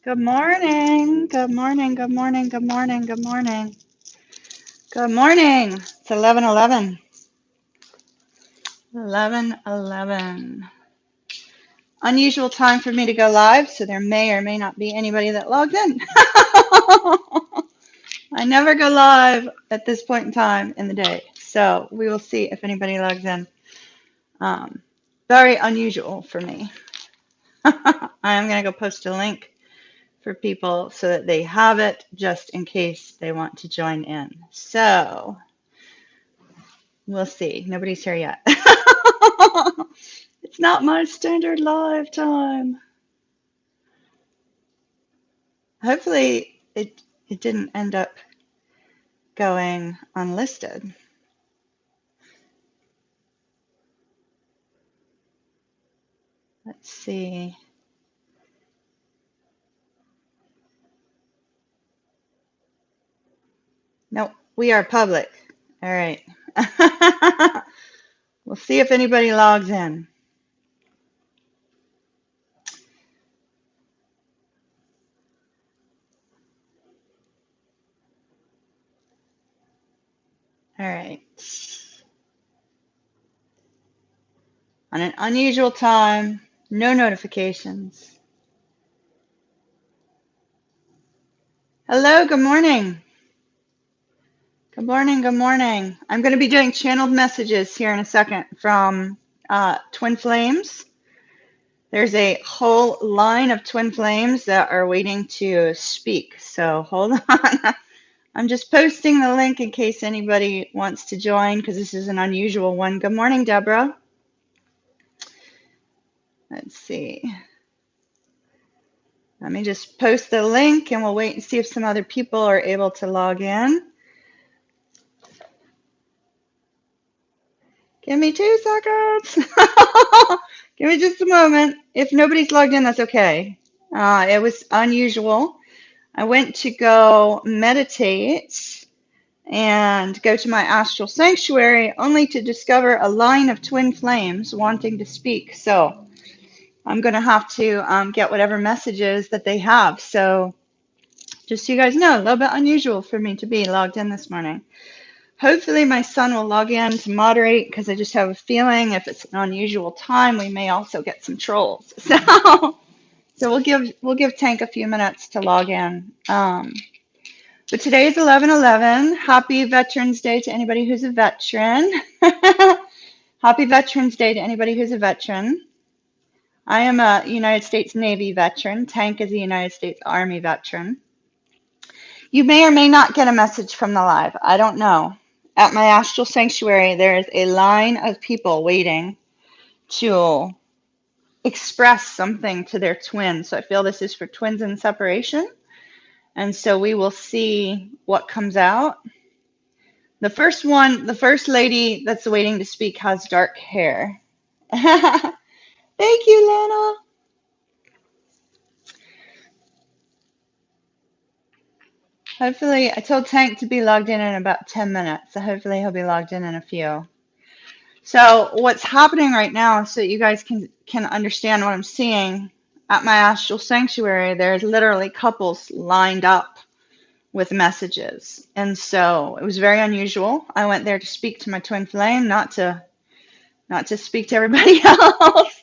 Good morning. Good morning. Good morning. Good morning. Good morning. Good morning. It's 11:11. 11:11. Unusual time for me to go live, so there may or may not be anybody that logged in. I never go live at this point in time in the day, so we will see if anybody logs in. Very unusual for me. I am going to go post a link for people so that they have it just in case they want to join in. So we'll see. Nobody's here yet. It's not my standard live time. Hopefully it didn't end up going unlisted. Let's see. Nope, we are public. All right. We'll see if anybody logs in. All right. On an unusual time, no notifications. Hello, good morning. Good morning, good morning. I'm going to be doing channeled messages here in a second from Twin Flames. There's a whole line of Twin Flames that are waiting to speak. So hold on. I'm just posting the link in case anybody wants to join because this is an unusual one. Good morning, Deborah. Let's see. Let me just post the link and we'll wait and see if some other people are able to log in. Give me 2 seconds. Give me just a moment. If nobody's logged in, that's okay. It was unusual. I went to go meditate and go to my astral sanctuary only to discover a line of twin flames wanting to speak. So I'm going to have to get whatever messages that they have. So just so you guys know, a little bit unusual for me to be logged in this morning. Hopefully my son will log in to moderate because I just have a feeling if it's an unusual time, we may also get some trolls. So we'll give Tank a few minutes to log in. But today is 11/11. Happy Veterans Day to anybody who's a veteran. Happy Veterans Day to anybody who's a veteran. I am a United States Navy veteran. Tank is a United States Army veteran. You may or may not get a message from the live. I don't know. At my astral sanctuary, there is a line of people waiting to express something to their twins. So I feel this is for twins in separation. And so we will see what comes out. The first lady that's waiting to speak has dark hair. Thank you, Lana. Hopefully, I told Tank to be logged in about 10 minutes. So hopefully he'll be logged in a few. So what's happening right now, so you guys can understand what I'm seeing, at my astral sanctuary, there's literally couples lined up with messages. And so it was very unusual. I went there to speak to my twin flame, not to speak to everybody else.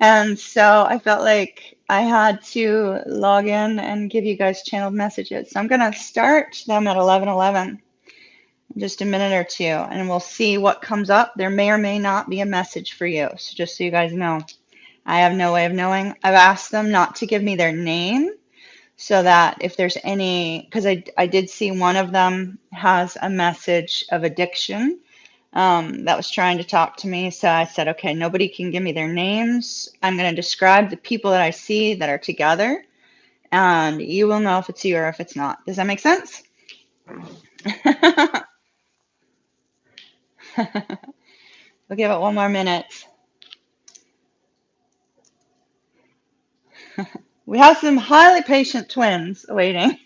And so I felt like I had to log in and give you guys channeled messages. So I'm going to start them at 11:11. Just a minute or two, and we'll see what comes up. There may or may not be a message for you. So just so you guys know, I have no way of knowing. I've asked them not to give me their name so that if there's any, because I did see one of them has a message of addiction that was trying to talk to me. So I said, okay, nobody can give me their names. I'm going to describe the people that I see that are together, and you will know if it's you or if it's not. Does that make sense? We'll give it one more minute. We have some highly patient twins waiting.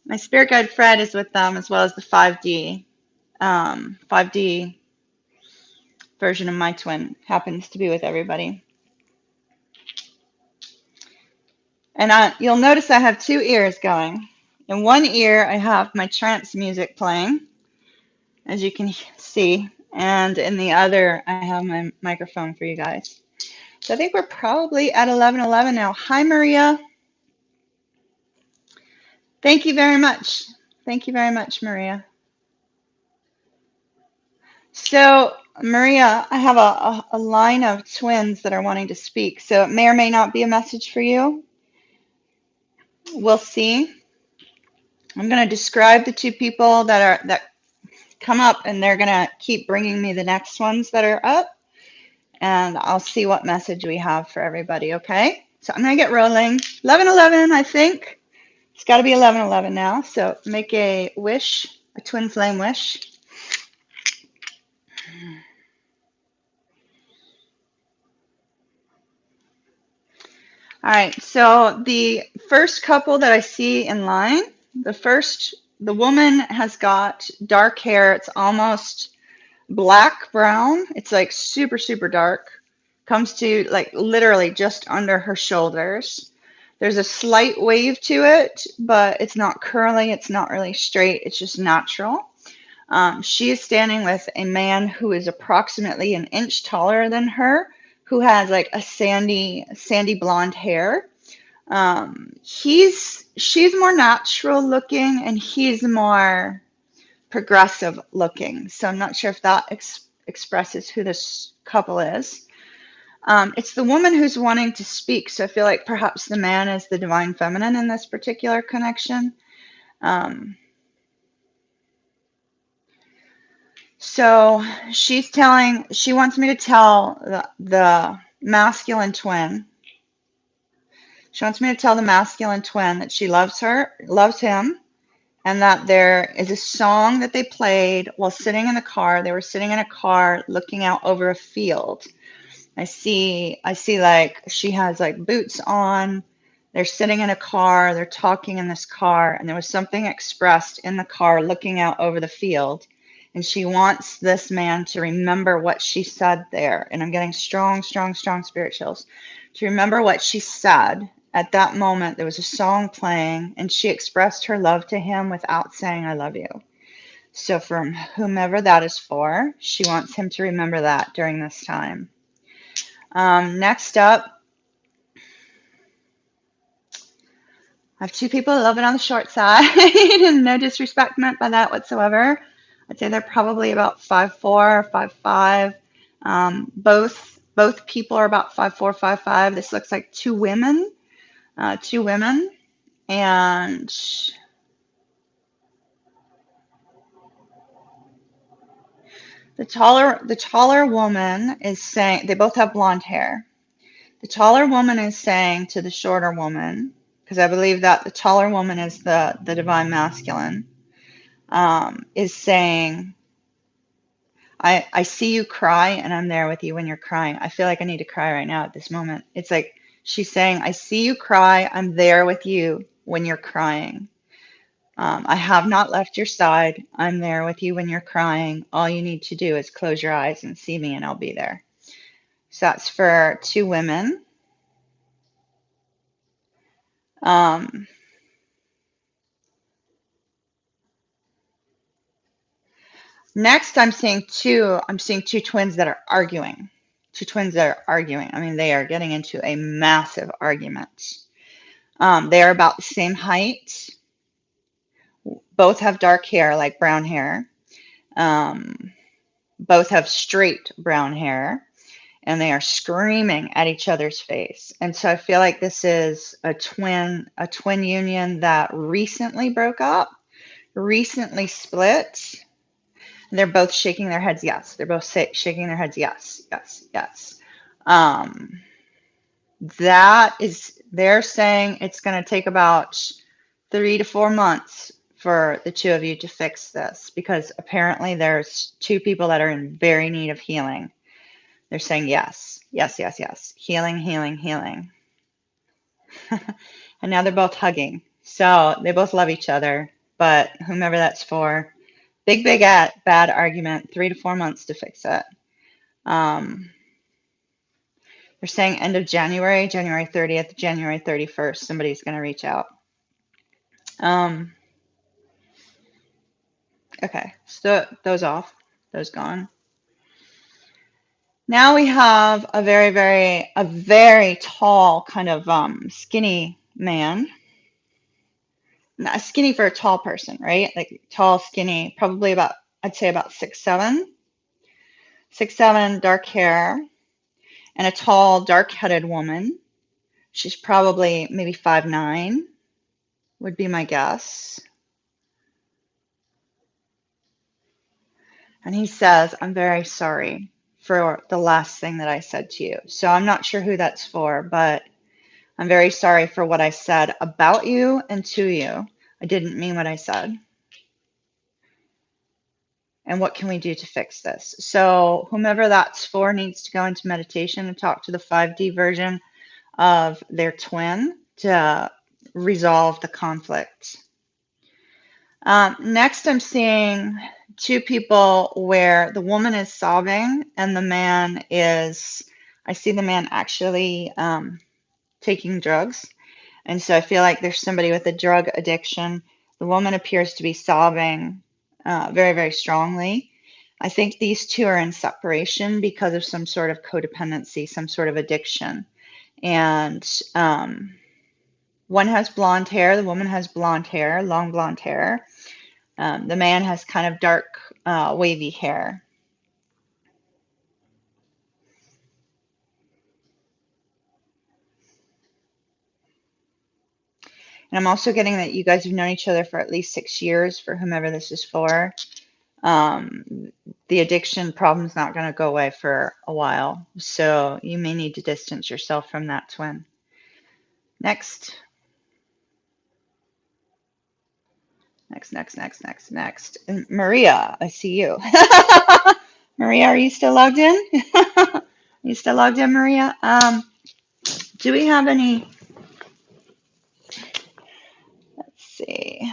My spirit guide Fred is with them as well as the 5D. 5D version of my twin happens to be with everybody. And you'll notice I have two ears going. In one ear, I have my trance music playing, as you can see. And in the other, I have my microphone for you guys. So I think we're probably at 11:11 now. Hi, Maria. Thank you very much. Thank you very much, Maria. So, Maria, I have a line of twins that are wanting to speak. So it may or may not be a message for you. We'll see. I'm going to describe the two people that come up, and they're going to keep bringing me the next ones that are up, and I'll see what message we have for everybody, okay? So I'm going to get rolling. 11:11, I think. It's got to be 11:11 now. So make a wish, a twin flame wish. All right, so the first couple that I see in line, the woman has got dark hair. It's almost black brown. It's like super, super dark. Comes to like literally just under her shoulders. There's a slight wave to it, but it's not curly. It's not really straight. It's just natural. She is standing with a man who is approximately an inch taller than her, who has like a sandy blonde hair. She's more natural looking, and he's more progressive looking. So I'm not sure if that expresses who this couple is. It's the woman who's wanting to speak. So I feel like perhaps the man is the divine feminine in this particular connection. So she wants me to tell the masculine twin. She wants me to tell the masculine twin that she loves him, and that there is a song that they played while sitting in the car. They were sitting in a car looking out over a field. I see like she has like boots on. They're sitting in a car, they're talking in this car, and there was something expressed in the car looking out over the field. And she wants this man to remember what she said there. And I'm getting strong, strong, strong spirit chills. To remember what she said at that moment. There was a song playing, and she expressed her love to him without saying, I love you. So, from whomever that is for, she wants him to remember that during this time. Next up, I have two people a little bit on the short side, and no disrespect meant by that whatsoever. I'd say they're probably about 5'4" or 5'5". Both people are about 5'4", 5'5". This looks like two women, and the taller woman is saying, they both have blonde hair. The taller woman is saying to the shorter woman, because I believe that the taller woman is the divine masculine, is saying, I see you cry, and I'm there with you when you're crying. I feel like I need to cry right now at this moment. It's like she's saying, I see you cry. I'm there with you when you're crying. I have not left your side. I'm there with you when you're crying. All you need to do is close your eyes and see me, and I'll be there. So that's for two women. Next, I'm seeing two twins that are arguing. Two twins that are arguing. I mean, they are getting into a massive argument. They are about the same height. Both have dark hair, like brown hair. Both have straight brown hair, and they are screaming at each other's face. And so I feel like this is a twin union that recently broke up, recently split. And they're both shaking their heads yes. They're both shaking their heads yes, yes, yes. They're saying it's going to take about 3 to 4 months for the two of you to fix this, because apparently there's two people that are in very need of healing. They're saying yes, yes, yes, yes. Healing, healing, healing. And now they're both hugging. So they both love each other, but whomever that's for, big bad argument, 3 to 4 months to fix it. They're saying end of January, January 30th, January 31st, somebody's going to reach out. Okay, so those off, those gone. Now we have a very tall kind of skinny man. Not skinny for a tall person, right? Like tall, skinny, probably about, I'd say about 6'7". 6'7", dark hair, and a tall, dark-headed woman. She's probably maybe 5'9", would be my guess. And he says, I'm very sorry for the last thing that I said to you. So I'm not sure who that's for, but I'm very sorry for what I said about you and to you. I didn't mean what I said. And what can we do to fix this? So whomever that's for needs to go into meditation and talk to the 5D version of their twin to resolve the conflict. Next, I'm seeing two people where the woman is sobbing and the man is, I see the man actually taking drugs. And so I feel like there's somebody with a drug addiction. The woman appears to be sobbing very strongly. I think these two are in separation because of some sort of codependency, some sort of addiction. And one has blonde hair, the woman has blonde hair, long blonde hair. The man has kind of dark, wavy hair. And I'm also getting that you guys have known each other for at least 6 years, for whomever this is for. The addiction problem's not going to go away for a while, so you may need to distance yourself from that twin. Next. Next. And Maria, I see you. Maria, are you still logged in? Are you still logged in, Maria? Do we have any? Let's see.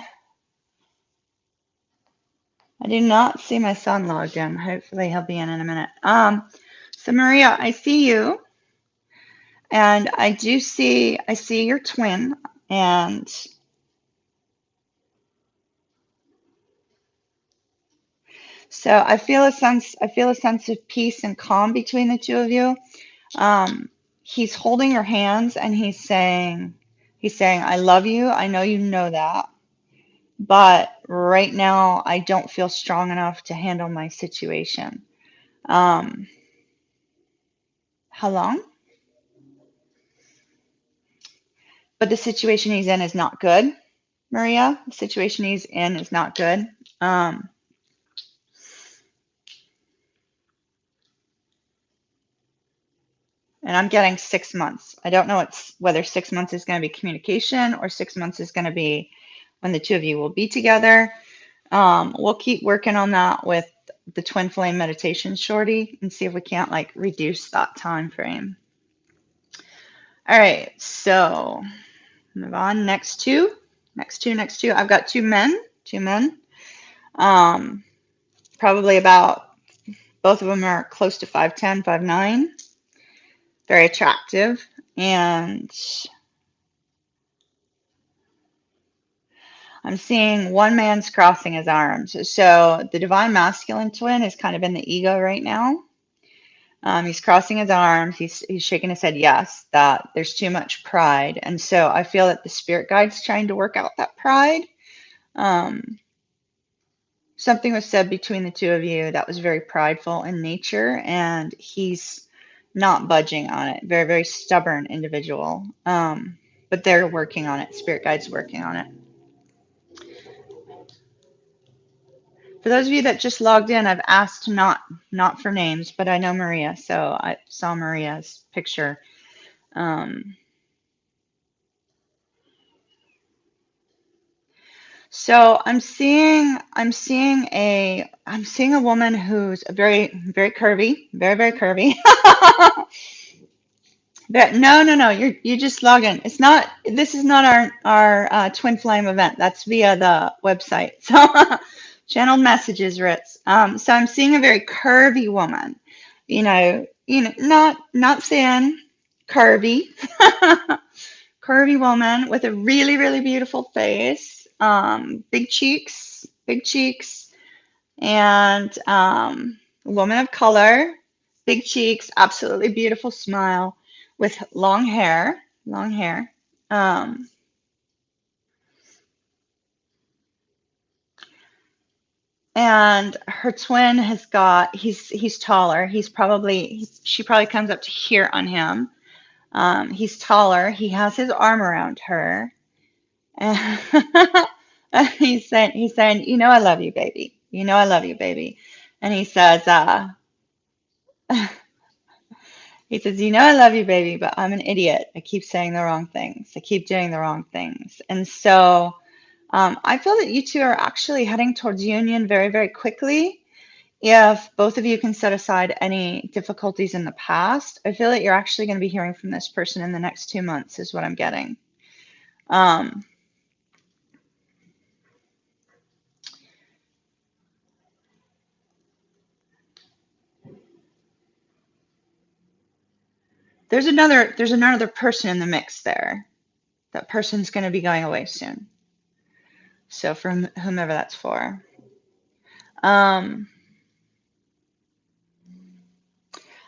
I do not see my son logged in. Hopefully he'll be in a minute. So Maria, I see you, and I see your twin, and so I feel a sense of peace and calm between the two of you. He's holding your hands and he's saying, I love you. I know you know that. But right now I don't feel strong enough to handle my situation. How long? But the situation he's in is not good, Maria. The situation he's in is not good. And I'm getting 6 months. I don't know whether 6 months is going to be communication or 6 months is going to be when the two of you will be together. We'll keep working on that with the twin flame meditation shorty and see if we can't like reduce that time frame. All right, so move on. Next two. I've got two men. Probably about, both of them are close to 5'10", 5'9". Very attractive. And I'm seeing one man's crossing his arms. So the divine masculine twin is kind of in the ego right now. He's crossing his arms. He's shaking his head yes, that there's too much pride. And so I feel that the spirit guide's trying to work out that pride. Something was said between the two of you that was very prideful in nature, and he's not budging on it. Very stubborn individual. But they're working on it. Spirit guide's working on it. For those of you that just logged in, I've asked not for names, but I know Maria, so I saw Maria's picture. So I'm seeing a woman who's very curvy, very curvy. No, you just log in. This is not our twin flame event. That's via the website. So channeled messages, Ritz. So I'm seeing a very curvy woman. Not thin, curvy, curvy woman with a really, really beautiful face, big cheeks, and a woman of color, big cheeks, absolutely beautiful smile, with long hair. Um, and her twin has got he's taller. She probably comes up to here on him. He's taller. He has his arm around her. And he's saying, you know, I love you, baby. You know, I love you, baby. And he says, you know, I love you, baby, but I'm an idiot. I keep saying the wrong things. I keep doing the wrong things. And so I feel that you two are actually heading towards union very, very quickly. If both of you can set aside any difficulties in the past, I feel that you're actually going to be hearing from this person in the next 2 months, is what I'm getting. Um, there's another person in the mix there. That person's going to be going away soon. So for whomever that's for. Um,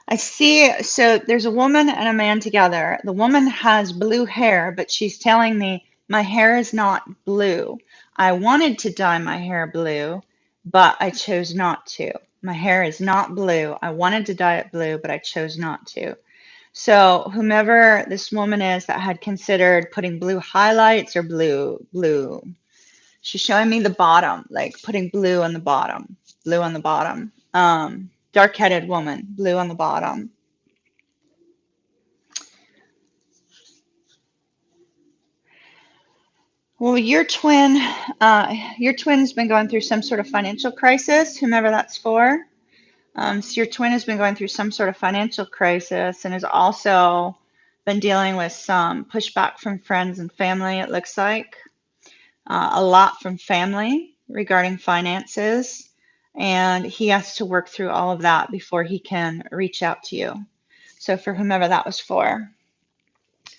I see. So there's a woman and a man together. The woman has blue hair, but she's telling me my hair is not blue. I wanted to dye my hair blue, but I chose not to. My hair is not blue. I wanted to dye it blue, but I chose not to. So whomever this woman is that had considered putting blue highlights or blue, she's showing me the bottom, like putting blue on the bottom, blue on the bottom. Dark-headed woman, blue on the bottom. Well, your twin's been going through some sort of financial crisis, whomever that's for. So your twin has been going through some sort of financial crisis and has also been dealing with some pushback from friends and family, it looks like. A lot from family regarding finances. And he has to work through all of that before he can reach out to you. So for whomever that was for.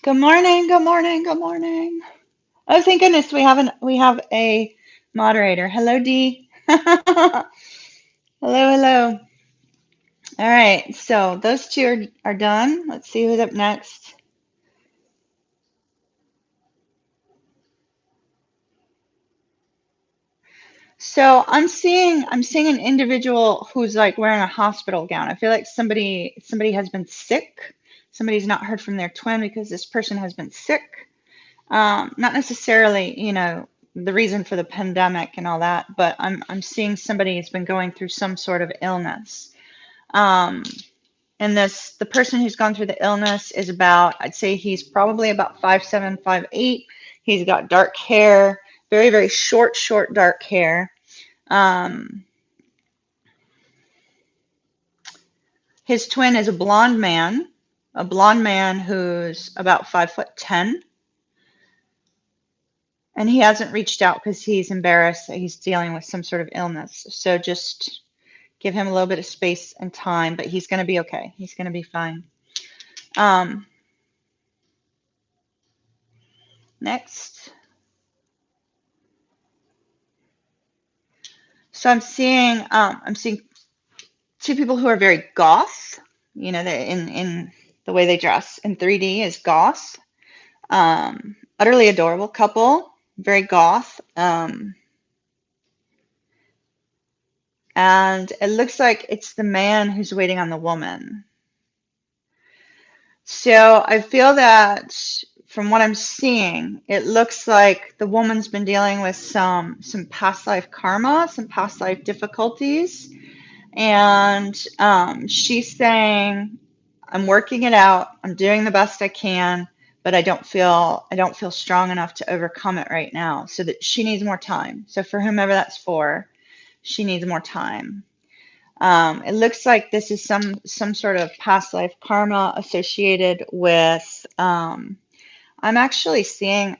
Good morning, good morning, good morning. Oh, thank goodness we have a moderator. Hello, Dee. Hello, hello. All right, so those two are done. Let's see who's up next. So I'm seeing an individual who's like wearing a hospital gown. I feel like somebody has been sick. Somebody's not heard from their twin because this person has been sick. Not necessarily, the reason for the pandemic and all that, but I'm seeing somebody has been going through some sort of illness. Um, and the person who's gone through the illness is I'd say he's probably about 5'7", 5'8". He's got dark hair, very, very short dark hair. Um, his twin is a blonde man who's about 5'10", and he hasn't reached out because he's embarrassed that he's dealing with some sort of illness. So just give him a little bit of space and time, but he's going to be okay. He's going to be fine. Next. So I'm seeing two people who are very goth. In the way they dress in 3D is goth. Utterly adorable couple, very goth. And it looks like it's the man who's waiting on the woman. So I feel that from what I'm seeing, it looks like the woman's been dealing with some past life karma, some past life difficulties. And she's saying, I'm working it out. I'm doing the best I can, but I don't feel strong enough to overcome it right now. So that she needs more time. So for whomever that's for, she needs more time. It looks like this is some sort of past life karma associated with. I'm actually seeing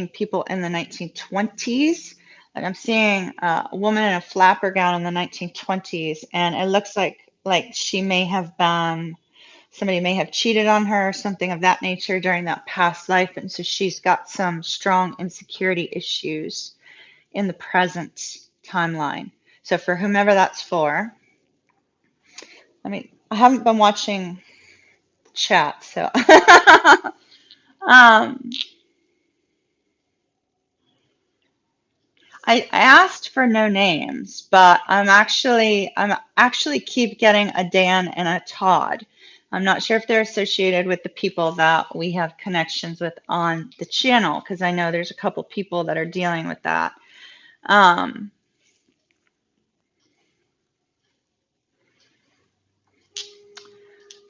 people in the 1920s. Like I'm seeing a woman in a flapper gown in the 1920s, and it looks like she may have been Somebody may have cheated on her, something of that nature during that past life. And so she's got some strong insecurity issues in the present timeline. So for whomever that's for, I haven't been watching chat, so um, I asked for no names, but I'm actually keep getting a Dan and a Todd. I'm not sure if they're associated with the people that we have connections with on the channel, because I know there's a couple people that are dealing with that. Um,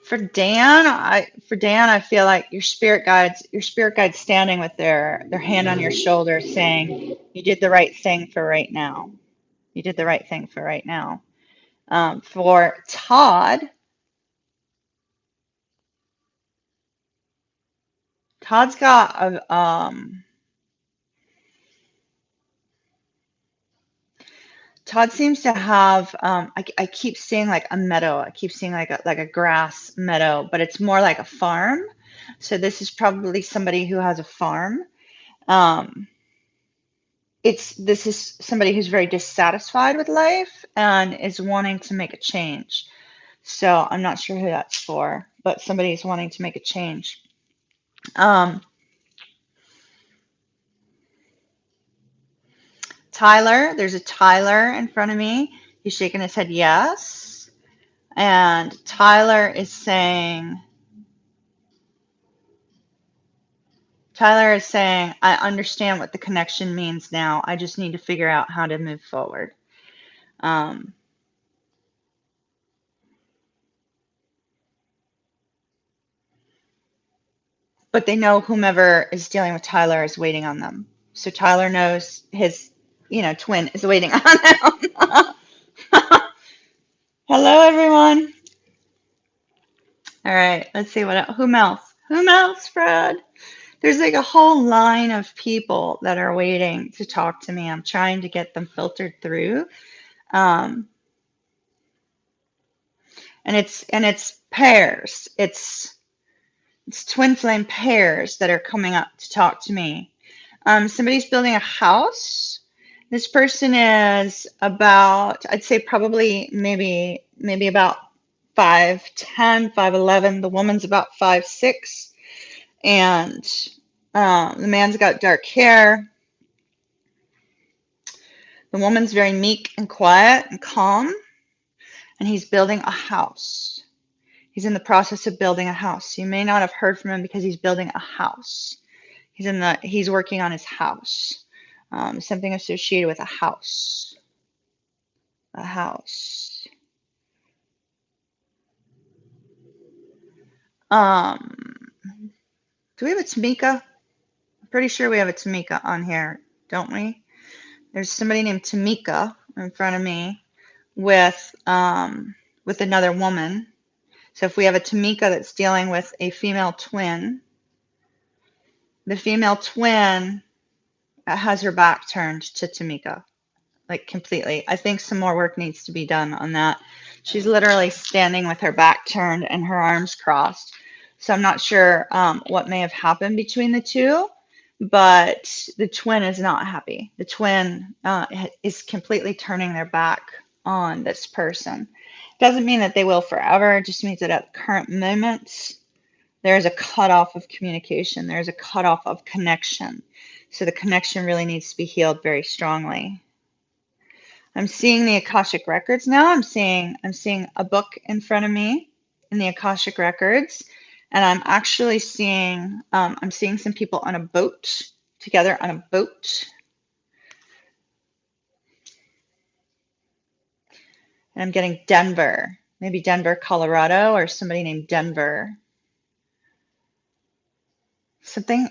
for Dan, I feel like your spirit guides standing with their hand on your shoulder, saying, "You did the right thing for right now. You did the right thing for right now." For Todd's got a Todd seems to have I keep seeing like a meadow. I keep seeing like a grass meadow, but it's more like a farm. So this is probably somebody who has a farm. Um, this is somebody who's very dissatisfied with life and is wanting to make a change. So I'm not sure who that's for, but somebody is wanting to make a change. Um, Tyler, there's a Tyler in front of me. He's shaking his head yes. And Tyler is saying, I understand what the connection means now. I just need to figure out how to move forward. Um, but they know whomever is dealing with Tyler is waiting on them. So Tyler knows his, twin is waiting on him. Hello, everyone. All right, let's see whom else? Whom else, Fred? There's like a whole line of people that are waiting to talk to me. I'm trying to get them filtered through. Um, and it's pairs. It's twin flame pairs that are coming up to talk to me. Somebody's building a house. This person is about, I'd say probably maybe about 5'10", 5'11". The woman's about 5'6", and the man's got dark hair. The woman's very meek and quiet and calm, and he's building a house. He's in the process of building a house. You may not have heard from him because he's building a house. He's working on his house. Something associated with a house. A house. Um, do we have a Tamika? I'm pretty sure we have a Tamika on here, don't we? There's somebody named Tamika in front of me with another woman. So if we have a Tamika that's dealing with a female twin, the female twin has her back turned to Tamika, like completely. I think some more work needs to be done on that. She's literally standing with her back turned and her arms crossed. So I'm not sure what may have happened between the two, but the twin is not happy. The twin is completely turning their back on this person. Doesn't mean that they will forever. It just means that at the current moment, there's a cutoff of communication. There's a cutoff of connection. So the connection really needs to be healed very strongly. I'm seeing the Akashic Records now. I'm seeing a book in front of me in the Akashic Records, and I'm actually seeing some people on a boat together on a boat. And I'm getting Denver, maybe Denver, Colorado, or somebody named Denver. Something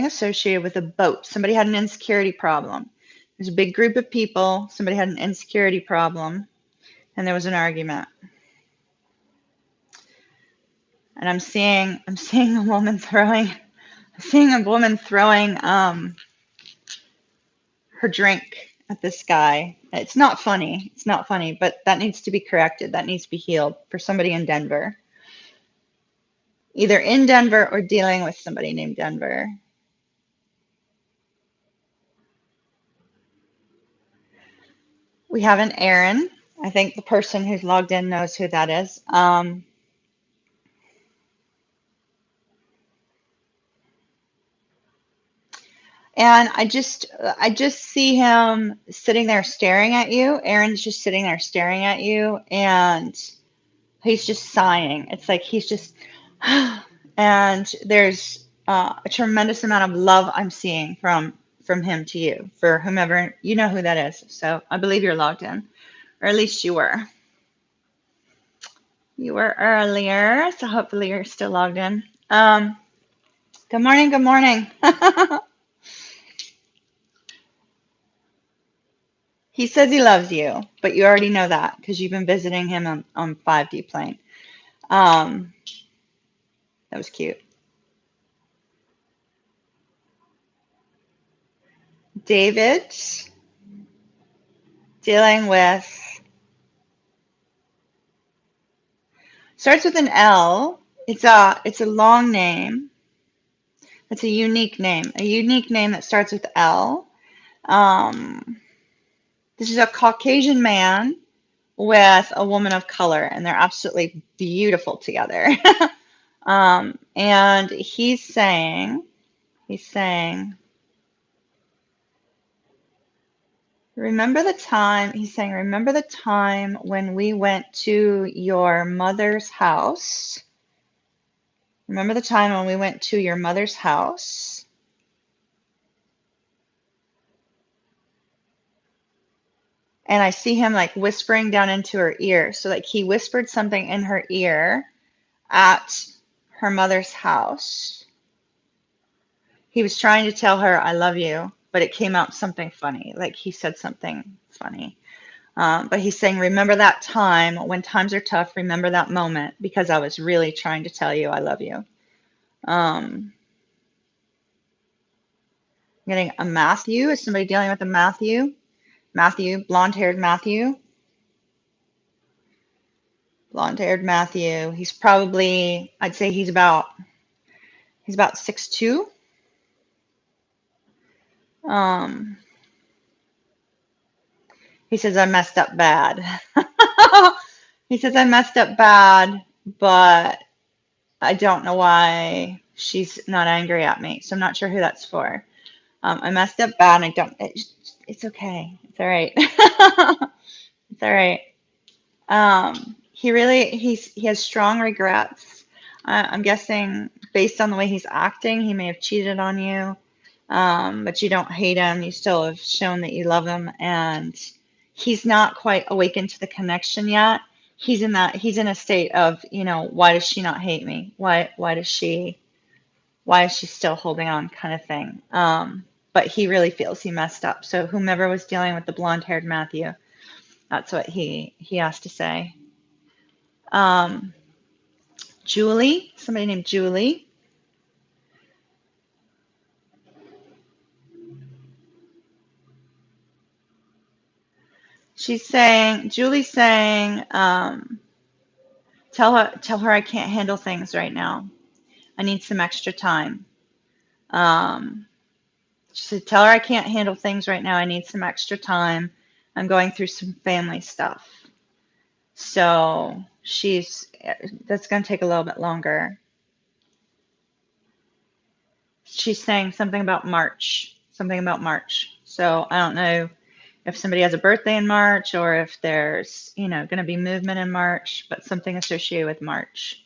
associated with a boat. Somebody had an insecurity problem. There's a big group of people. Somebody had an insecurity problem, and there was an argument. And I'm seeing a woman throwing her drink at this guy. It's not funny. It's not funny, but that needs to be corrected. That needs to be healed for somebody in Denver. either in Denver or dealing with somebody named Denver. We have an Aaron. I think the person who's logged in knows who that is. And I just see him sitting there staring at you. Aaron's just sitting there staring at you, and he's just sighing. It's like he's just, and there's a tremendous amount of love I'm seeing from him to you, for whomever, you know who that is. So I believe you're logged in, or at least you were. You were earlier, so hopefully you're still logged in. Good morning, good morning. He says he loves you, but you already know that because you've been visiting him on 5D plane. Um, that was cute. David, dealing with, starts with an L. It's a long name. It's a unique name that starts with L. This is a Caucasian man with a woman of color, and they're absolutely beautiful together. And he's saying, remember the time, he's saying, remember the time when we went to your mother's house? Remember the time when we went to your mother's house? And I see him like whispering down into her ear. So like he whispered something in her ear at her mother's house. He was trying to tell her, I love you, but it came out something funny. Like he said something funny. But he's saying, remember that time when times are tough, remember that moment because I was really trying to tell you I love you. I'm getting a Matthew. Is somebody dealing with a Matthew? Matthew, blonde-haired Matthew. Blonde-haired Matthew. He's probably, I'd say he's about 6'2". He says I messed up bad. He says I messed up bad, but I don't know why she's not angry at me. So I'm not sure who that's for. I messed up bad and I don't, it's okay. It's all right. It's all right. He has strong regrets. I'm guessing based on the way he's acting, he may have cheated on you. But you don't hate him. You still have shown that you love him, and he's not quite awakened to the connection yet. He's in a state of, why does she not hate me? Why is she still holding on kind of thing. But he really feels he messed up. So whomever was dealing with the blonde-haired Matthew, that's what he has to say. Julie, somebody named Julie. Julie's saying, tell her I can't handle things right now. I need some extra time. She said, tell her I can't handle things right now. I need some extra time. I'm going through some family stuff. So that's going to take a little bit longer. She's saying something about March. So I don't know if somebody has a birthday in March or if there's, going to be movement in March, but something associated with March.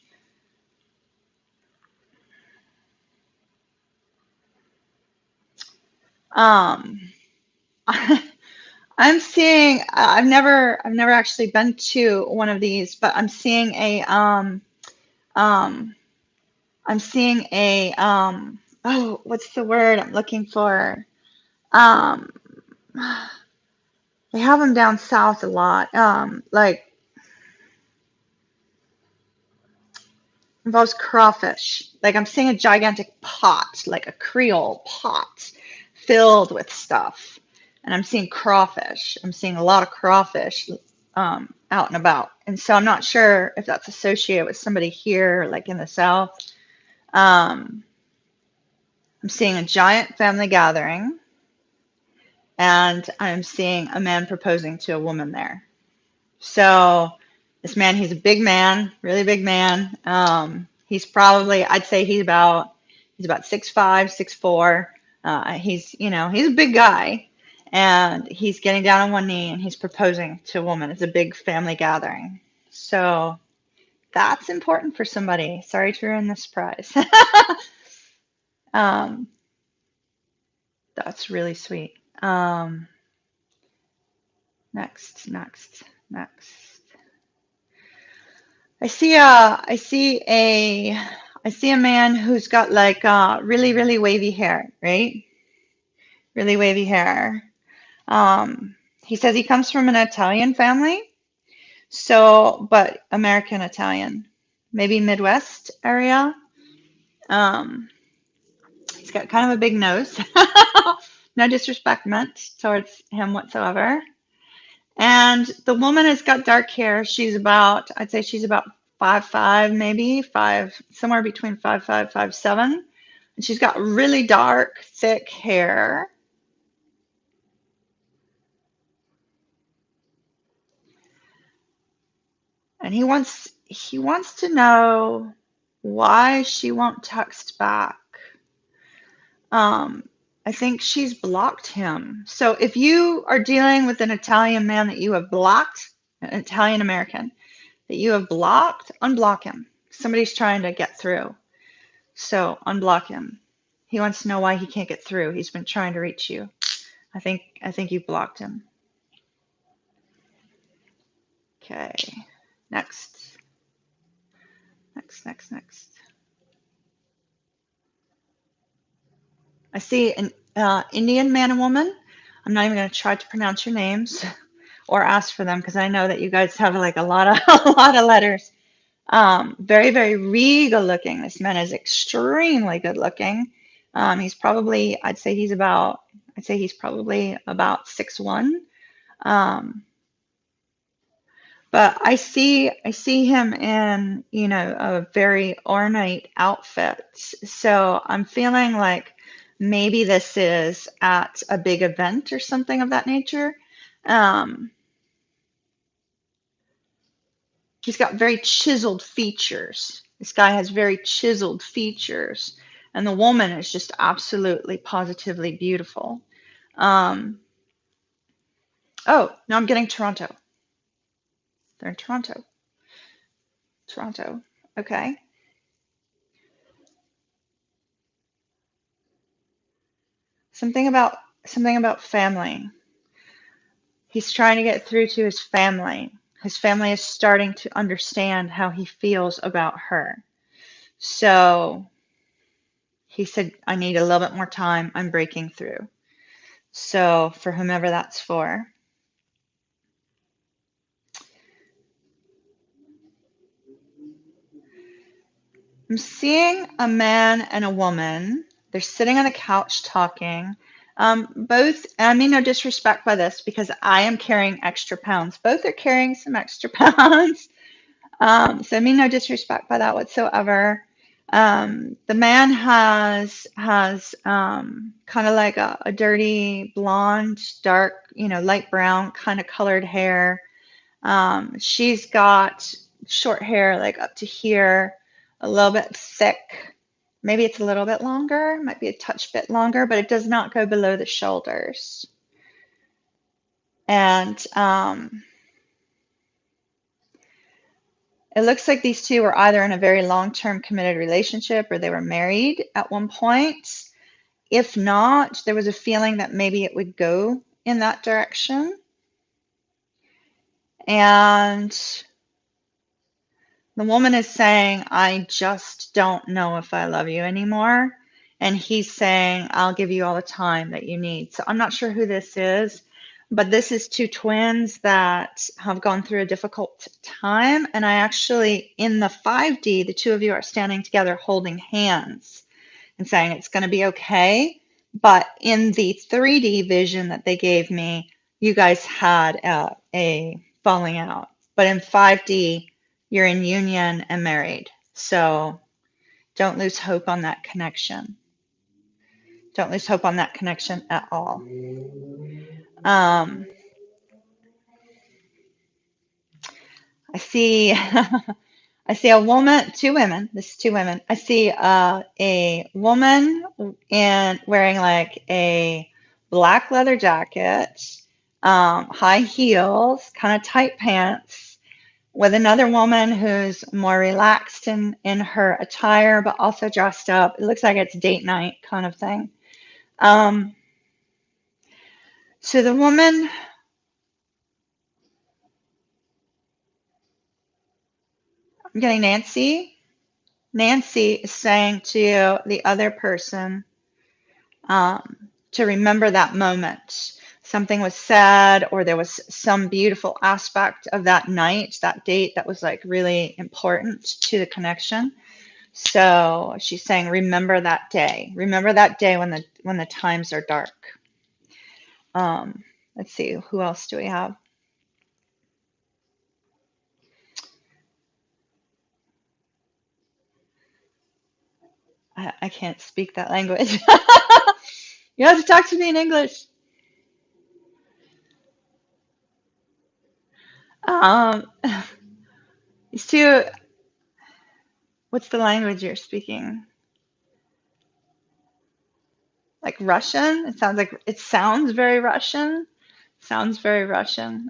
I'm seeing, I've never actually been to one of these, but I'm seeing oh, what's the word I'm looking for? They have them down south a lot. Like involves crawfish. Like I'm seeing a gigantic pot, like a Creole pot filled with stuff. And I'm seeing crawfish. I'm seeing a lot of crawfish out and about. And so I'm not sure if that's associated with somebody here, like in the South, Um, I'm seeing a giant family gathering, and I'm seeing a man proposing to a woman there. So this man, he's a big man, really big man. He's probably, I'd say he's about 6'5", 6'4". He's a big guy, and he's getting down on one knee and he's proposing to a woman. It's a big family gathering. So that's important for somebody. Sorry to ruin the surprise. um, that's really sweet. Next, next, next. I see a man who's got like really, really wavy hair, right? Really wavy hair. Um, he says he comes from an Italian family, so, but American Italian, maybe Midwest area. Um, he's got kind of a big nose. No disrespect meant towards him whatsoever. And the woman has got dark hair. I'd say she's about 5'5", maybe five, somewhere between 5'5", 5'7". And she's got really dark, thick hair. And he wants to know why she won't text back. I think she's blocked him. So if you are dealing with an Italian man that you have blocked, an Italian American that you have blocked, unblock him. Somebody's trying to get through. So unblock him. He wants to know why he can't get through. He's been trying to reach you. I think you blocked him. Okay. Next. Next. I see an Indian man and woman. I'm not even going to try to pronounce your names or ask for them because I know that you guys have like a lot of a lot of letters. Very, very regal looking. This man is extremely good looking. I'd say he's probably about 6'1". Um, but I see him in, a very ornate outfit. So I'm feeling like maybe this is at a big event or something of that nature. Um, he's got very chiseled features. This guy has very chiseled features, and the woman is just absolutely positively beautiful. Um, oh, no, I'm getting Toronto. They're in Toronto. Toronto. Okay. Something about something about family. He's trying to get through to his family. His family is starting to understand how he feels about her. So he said, I need a little bit more time. I'm breaking through. So for whomever that's for. I'm seeing a man and a woman. They're sitting on a couch talking. Both, and I mean no disrespect by this because I am carrying extra pounds. Both are carrying some extra pounds. So I mean no disrespect by that whatsoever. The man has kind of like a dirty blonde, dark, light brown kind of colored hair. She's got short hair like up to here, a little bit thick. Maybe it's a little bit longer, might be a touch bit longer, but it does not go below the shoulders. And it looks like these two were either in a very long-term committed relationship or they were married at one point. If not, there was a feeling that maybe it would go in that direction. And the woman is saying, I just don't know if I love you anymore. And he's saying, I'll give you all the time that you need. So I'm not sure who this is, but this is two twins that have gone through a difficult time. And I actually, in the 5D, the two of you are standing together holding hands and saying it's going to be okay. But in the 3D vision that they gave me, you guys had a falling out. But in 5D, you're in union and married. So Don't lose hope on that connection. Don't lose hope on that connection at all. Um, I see I see a woman, two women. This is two women. I see a woman in wearing like a black leather jacket, high heels, kind of tight pants, with another woman who's more relaxed in her attire, but also dressed up. It looks like it's date night kind of thing. Um, so the woman, I'm getting Nancy. Nancy is saying to the other person, to remember that moment. Something was said, or there was some beautiful aspect of that night, that date that was like really important to the connection. So she's saying, remember that day. Remember that day when the times are dark. Let's see, who else do we have? I can't speak that language. You have to talk to me in English. Um, these two, what's the language you're speaking? Like Russian? It sounds very Russian. Sounds very Russian.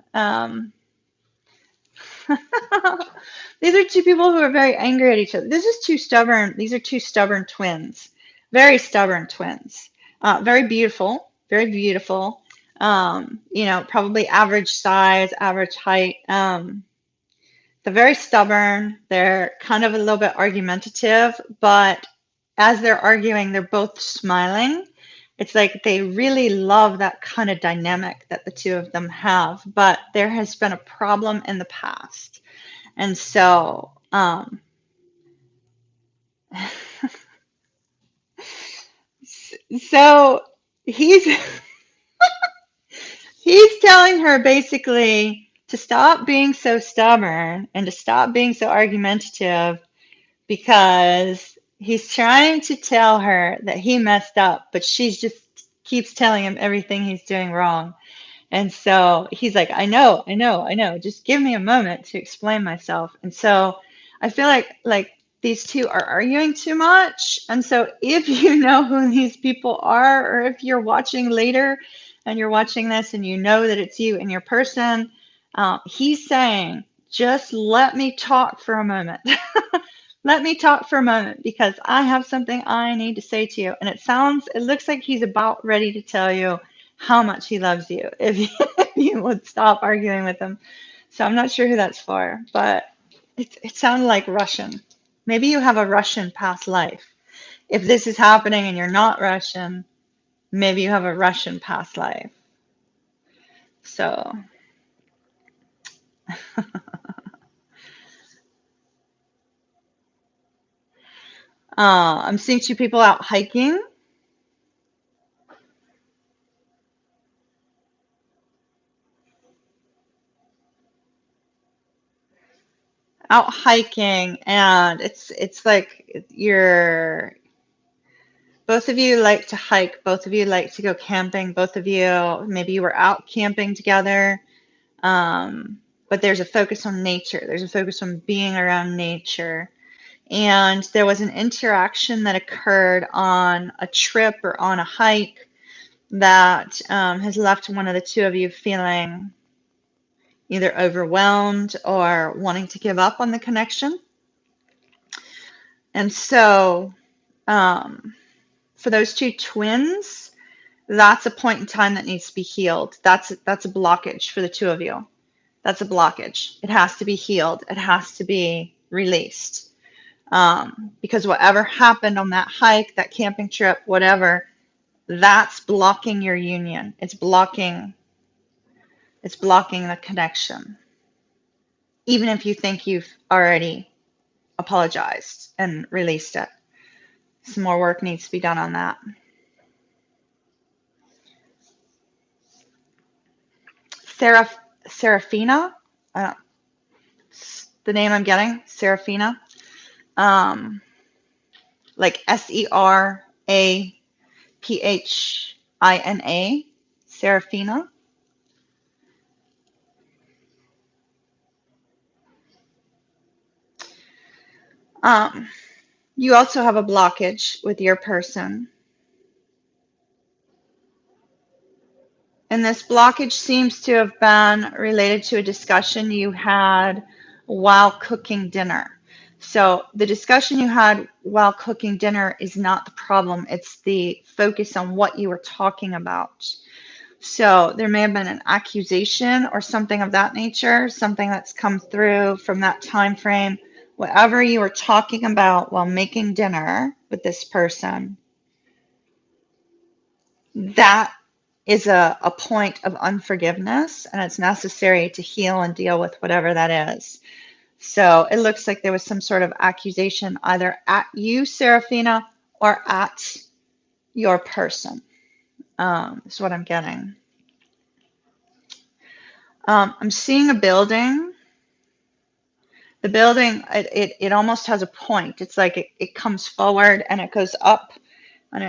These are two people who are very angry at each other. These are two stubborn twins. Very stubborn twins. Very beautiful. Very beautiful. Probably average size, average height. They're very stubborn. They're kind of a little bit argumentative, but as they're arguing, they're both smiling. It's like they really love that kind of dynamic that the two of them have, but there has been a problem in the past. And so he's he's telling her basically to stop being so stubborn and to stop being so argumentative because he's trying to tell her that he messed up, but she just keeps telling him everything he's doing wrong. And so he's like, I know, I know, I know. Just give me a moment to explain myself. And so I feel like these two are arguing too much. And so if you know who these people are, or if you're watching later and you're watching this and you know that it's you and your person, he's saying, just let me talk for a moment. Let me talk for a moment because I have something I need to say to you. And it looks like he's about ready to tell you how much he loves you if you, if you would stop arguing with him. So I'm not sure who that's for, but it sounded like Russian. Maybe you have a Russian past life. If this is happening and you're not Russian, maybe you have a Russian past life. So I'm seeing two people out hiking. Out hiking, and it's like you're both of you like to hike, both of you like to go camping, both of you maybe you were out camping together, but there's a focus on nature, there's a focus on being around nature, and there was an interaction that occurred on a trip or on a hike that has left one of the two of you feeling either overwhelmed or wanting to give up on the connection. And so for those two twins, that's a point in time that needs to be healed. That's a blockage for the two of you. That's a blockage. It has to be healed. It has to be released. Because whatever happened on that hike, that camping trip, whatever, that's blocking your union. It's blocking the connection. Even if you think you've already apologized and released it. Some more work needs to be done on that. Serafina, the name I'm getting, Serafina. Um, like Seraphina, Seraphina. Um, you also have a blockage with your person. And this blockage seems to have been related to a discussion you had while cooking dinner. So the discussion you had while cooking dinner is not the problem. It's the focus on what you were talking about. So there may have been an accusation or something of that nature, something that's come through from that time frame. Whatever you were talking about while making dinner with this person, that is a point of unforgiveness, and it's necessary to heal and deal with whatever that is. So it looks like there was some sort of accusation either at you, Seraphina, or at your person. Is what I'm getting. I'm seeing a building. The building, it almost has a point. It's like it comes forward and it goes up, and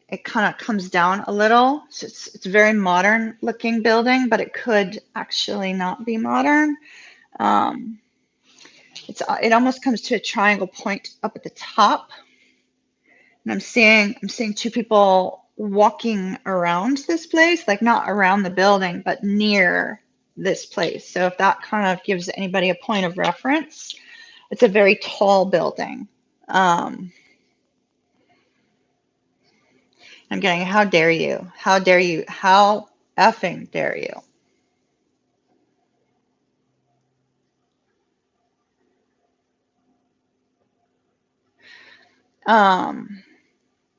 it kind of comes down a little. So it's a very modern looking building, but it could actually not be modern. Um, it almost comes to a triangle point up at the top, and I'm seeing two people walking around this place, like not around the building, but near this place. So if that kind of gives anybody a point of reference, it's a very tall building. Um, I'm getting, how dare you? How dare you? How effing dare you? Um,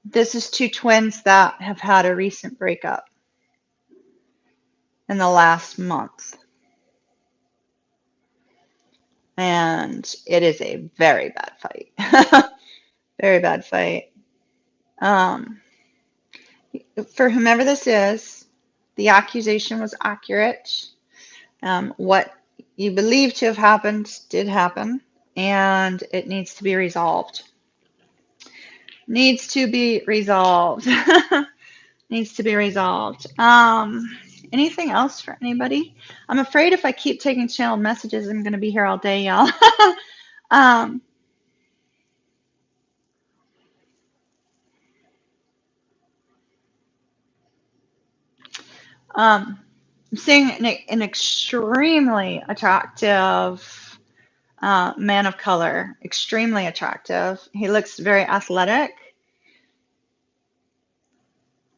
this is two twins that have had a recent breakup in the last month. And it is a very bad fight. Very bad fight. Um, for whomever this is, the accusation was accurate. What you believe to have happened did happen, and it needs to be resolved. Needs to be resolved. Needs to be resolved. Anything else for anybody? I'm afraid if I keep taking channeled messages, I'm going to be here all day, y'all. um, I'm seeing an extremely attractive man of color. Extremely attractive. He looks very athletic.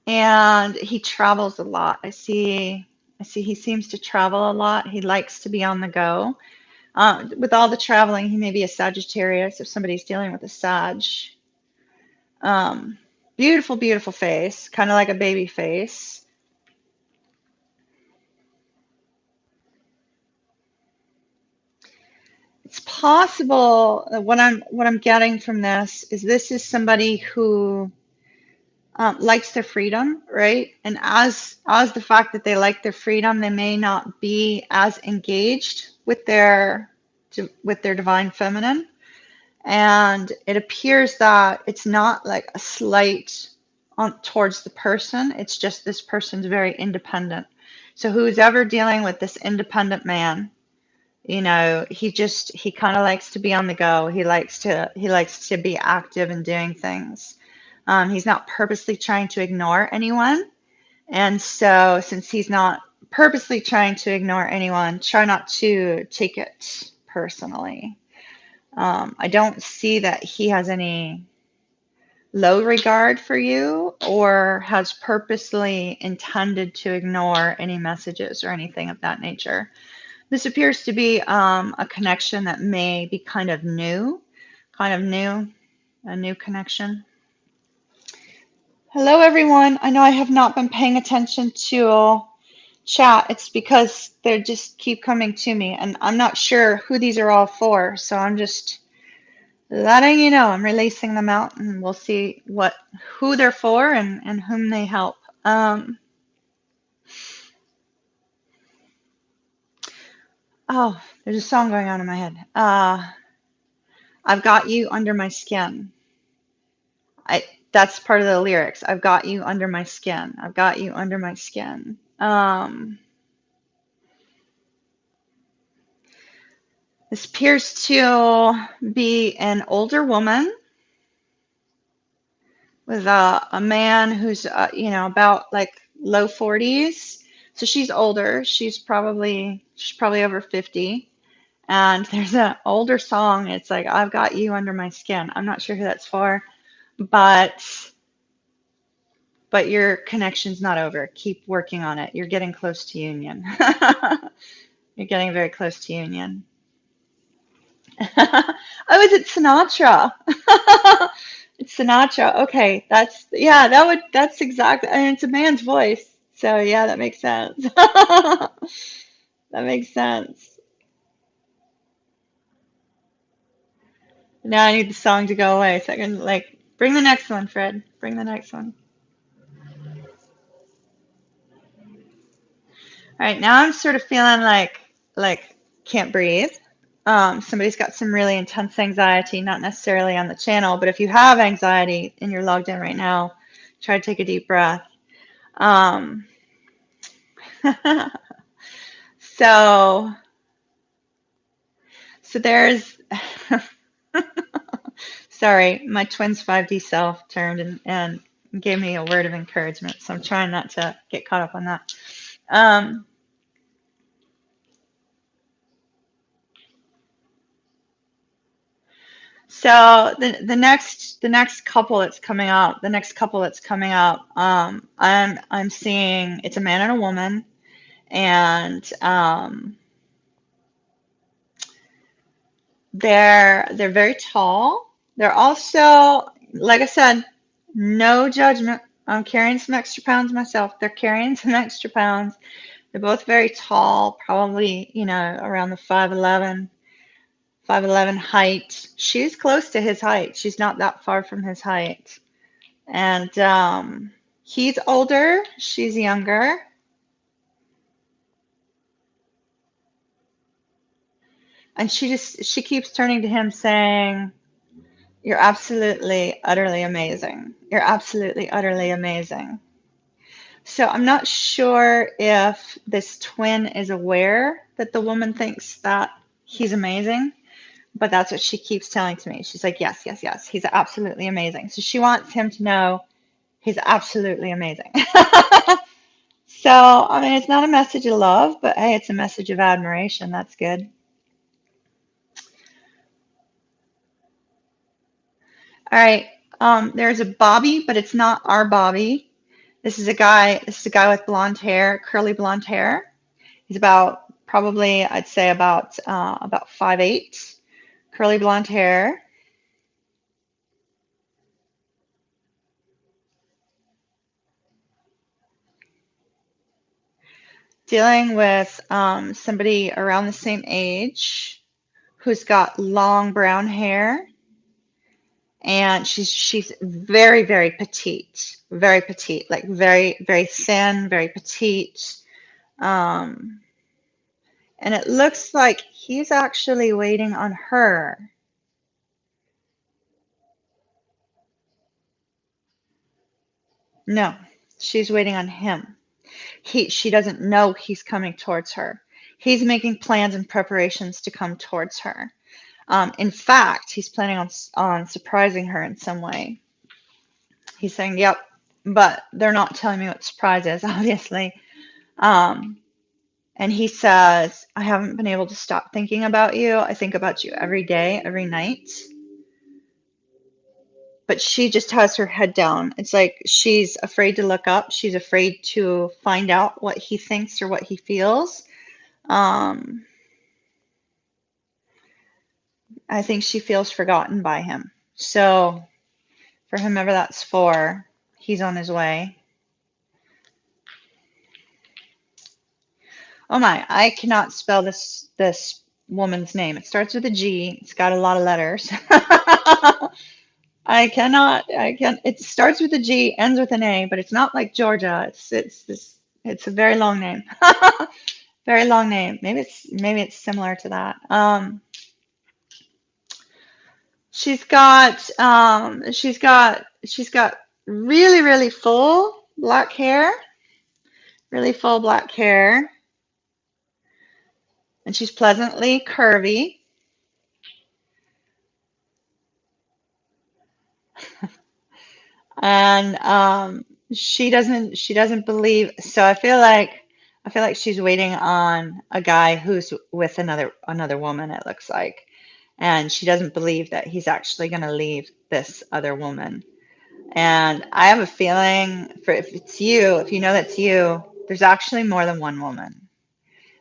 And he travels a lot. I see he seems to travel a lot. He likes to be on the go. With all the traveling, he may be a Sagittarius if somebody's dealing with a Sag. Um, beautiful, beautiful face, kind of like a baby face. It's possible what I'm getting from this is somebody who likes their freedom, right? And as the fact that they like their freedom, they may not be as engaged with their divine feminine. And it appears that it's not like a slight on towards the person. It's just this person's very independent. So who's ever dealing with this independent man, he kind of likes to be on the go. He likes to be active and doing things. He's not purposely trying to ignore anyone. And so, since he's not purposely trying to ignore anyone, try not to take it personally. I don't see that he has any low regard for you or has purposely intended to ignore any messages or anything of that nature. This appears to be a connection that may be kind of new, a new connection. Hello, everyone. I know I have not been paying attention to chat. It's because they just keep coming to me, and I'm not sure who these are all for. So I'm just letting you know I'm releasing them out, and we'll see who they're for and whom they help. Oh, there's a song going on in my head. I've got you under my skin. I that's part of the lyrics. I've got you under my skin. I've got you under my skin. This appears to be an older woman with a man who's about like low 40s. So she's older. She's probably over 50. And there's an older song. It's like I've got you under my skin. I'm not sure who that's for, but your connection's not over. Keep working on it. You're getting close to union. You're getting very close to union. Oh, is it Sinatra? It's Sinatra. Okay, that's exactly, and it's a man's voice. So yeah, that makes sense. That makes sense. Now I need the song to go away so I can like bring the next one, Fred. Bring the next one. All right, now I'm sort of feeling like can't breathe. Somebody's got some really intense anxiety, not necessarily on the channel, but if you have anxiety and you're logged in right now, try to take a deep breath. Um, so there's sorry, my twin's 5D self turned and gave me a word of encouragement, so I'm trying not to get caught up on that. Um, So the next couple that's coming up, I'm seeing it's a man and a woman, and they're very tall. They're also, like I said, no judgment. I'm carrying some extra pounds myself. They're carrying some extra pounds. They're both very tall, probably, around the 5'11" height. She's close to his height. She's not that far from his height. And he's older, she's younger. And she keeps turning to him saying, "You're absolutely, utterly amazing. You're absolutely, utterly amazing." So I'm not sure if this twin is aware that the woman thinks that he's amazing, but that's what she keeps telling to me. She's like, yes, yes, yes, he's absolutely amazing. So she wants him to know he's absolutely amazing. So, I mean, it's not a message of love, but hey, it's a message of admiration. That's good. All right. There's a Bobby, but it's not our Bobby. This is a guy with blonde hair, curly blonde hair. He's probably, I'd say about 5'8", curly blonde hair. Dealing with somebody around the same age who's got long brown hair, and she's very, very petite, like very, very thin, very petite. Um, and it looks like he's actually waiting on her. No, she's waiting on him. She doesn't know he's coming towards her. He's making plans and preparations to come towards her. In fact, he's planning on surprising her in some way. He's saying, "Yep," but they're not telling me what the surprise is, obviously. Um, and he says, "I haven't been able to stop thinking about you. I think about you every day, every night." But she just has her head down. It's like she's afraid to look up. She's afraid to find out what he thinks or what he feels. Um, I think she feels forgotten by him. So for whomever that's for, he's on his way. Oh my, I cannot spell this woman's name. It starts with a G. It's got a lot of letters. I cannot. I can. It starts with a G, ends with an A, but it's not like Georgia. It's a very long name. Very long name. Maybe it's similar to that. She's got she's got really, really full black hair, really full black hair, and she's pleasantly curvy. And she doesn't believe, so I feel like she's waiting on a guy who's with another woman, it looks like. And she doesn't believe that he's actually going to leave this other woman. And I have a feeling, for if it's you, if you know that's you, there's actually more than one woman.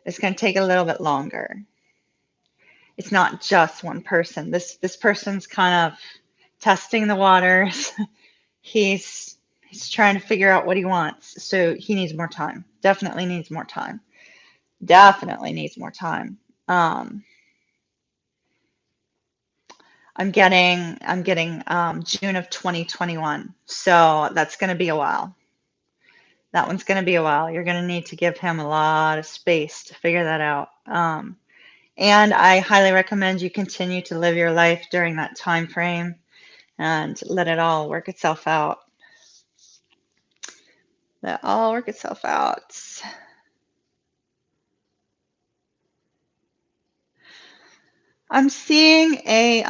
It's going to take a little bit longer. It's not just one person. This person's kind of testing the waters. He's trying to figure out what he wants. So he needs more time. Definitely needs more time. Definitely needs more time. Um, I'm getting June of 2021. So that's going to be a while. That one's going to be a while. You're going to need to give him a lot of space to figure that out. And I highly recommend you continue to live your life during that time frame and let it all work itself out. Let it all work itself out. I'm seeing a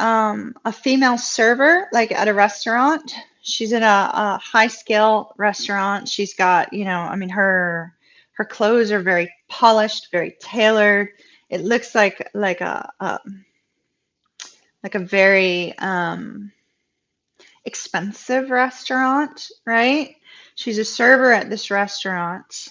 female server like at a restaurant. She's in a high scale restaurant. She's got, I mean her clothes are very polished, very tailored. It looks like a very expensive restaurant, right? She's a server at this restaurant.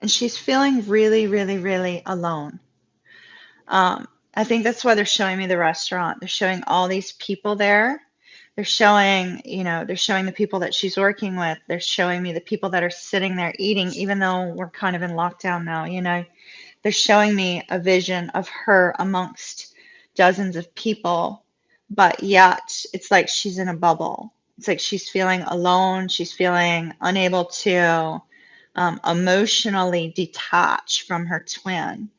And she's feeling really, really, really alone. I think that's why they're showing me the restaurant. They're showing all these people there. They're showing the people that she's working with. They're showing me the people that are sitting there eating, even though we're kind of in lockdown now. They're showing me a vision of her amongst dozens of people, but yet it's like she's in a bubble. It's like she's feeling alone. She's feeling unable to emotionally detach from her twin.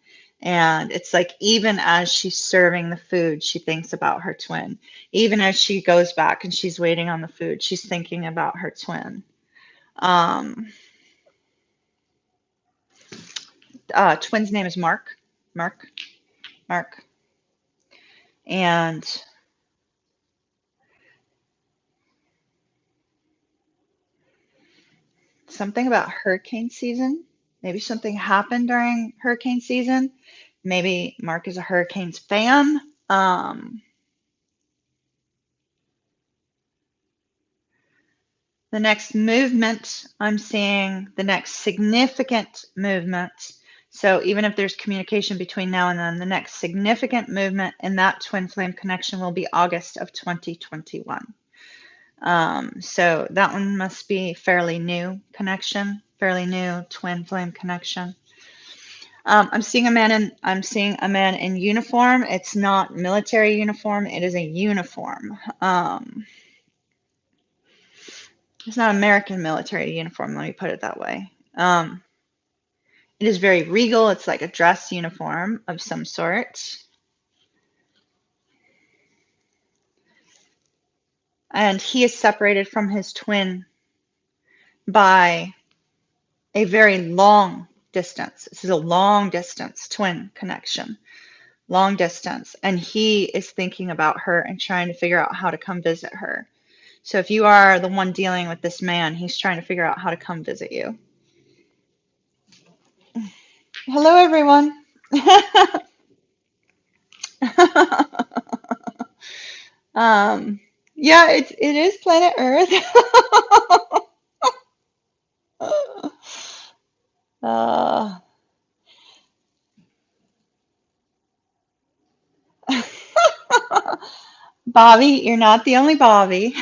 And it's like even as she's serving the food, she thinks about her twin. Even as she goes back and she's waiting on the food, she's thinking about her twin. Um, Twin's name is Mark. Mark. Mark. And something about hurricane season. Maybe something happened during hurricane season. Maybe Mark is a Hurricanes fan. The next movement, I'm seeing the next significant movement. So even if there's communication between now and then, the next significant movement in that twin flame connection will be August of 2021. So that one must be fairly new connection, fairly new twin flame connection. I'm seeing a man in uniform. It's not military uniform. It is a uniform. It's not American military uniform. Let me put it that way. It is very regal. It's like a dress uniform of some sort. And he is separated from his twin by a very long distance. This is a long distance twin connection, long distance. And he is thinking about her and trying to figure out how to come visit her. So if you are the one dealing with this man, he's trying to figure out how to come visit you. Hello, everyone. Yeah, it is planet Earth. uh, Bobby, you're not the only Bobby.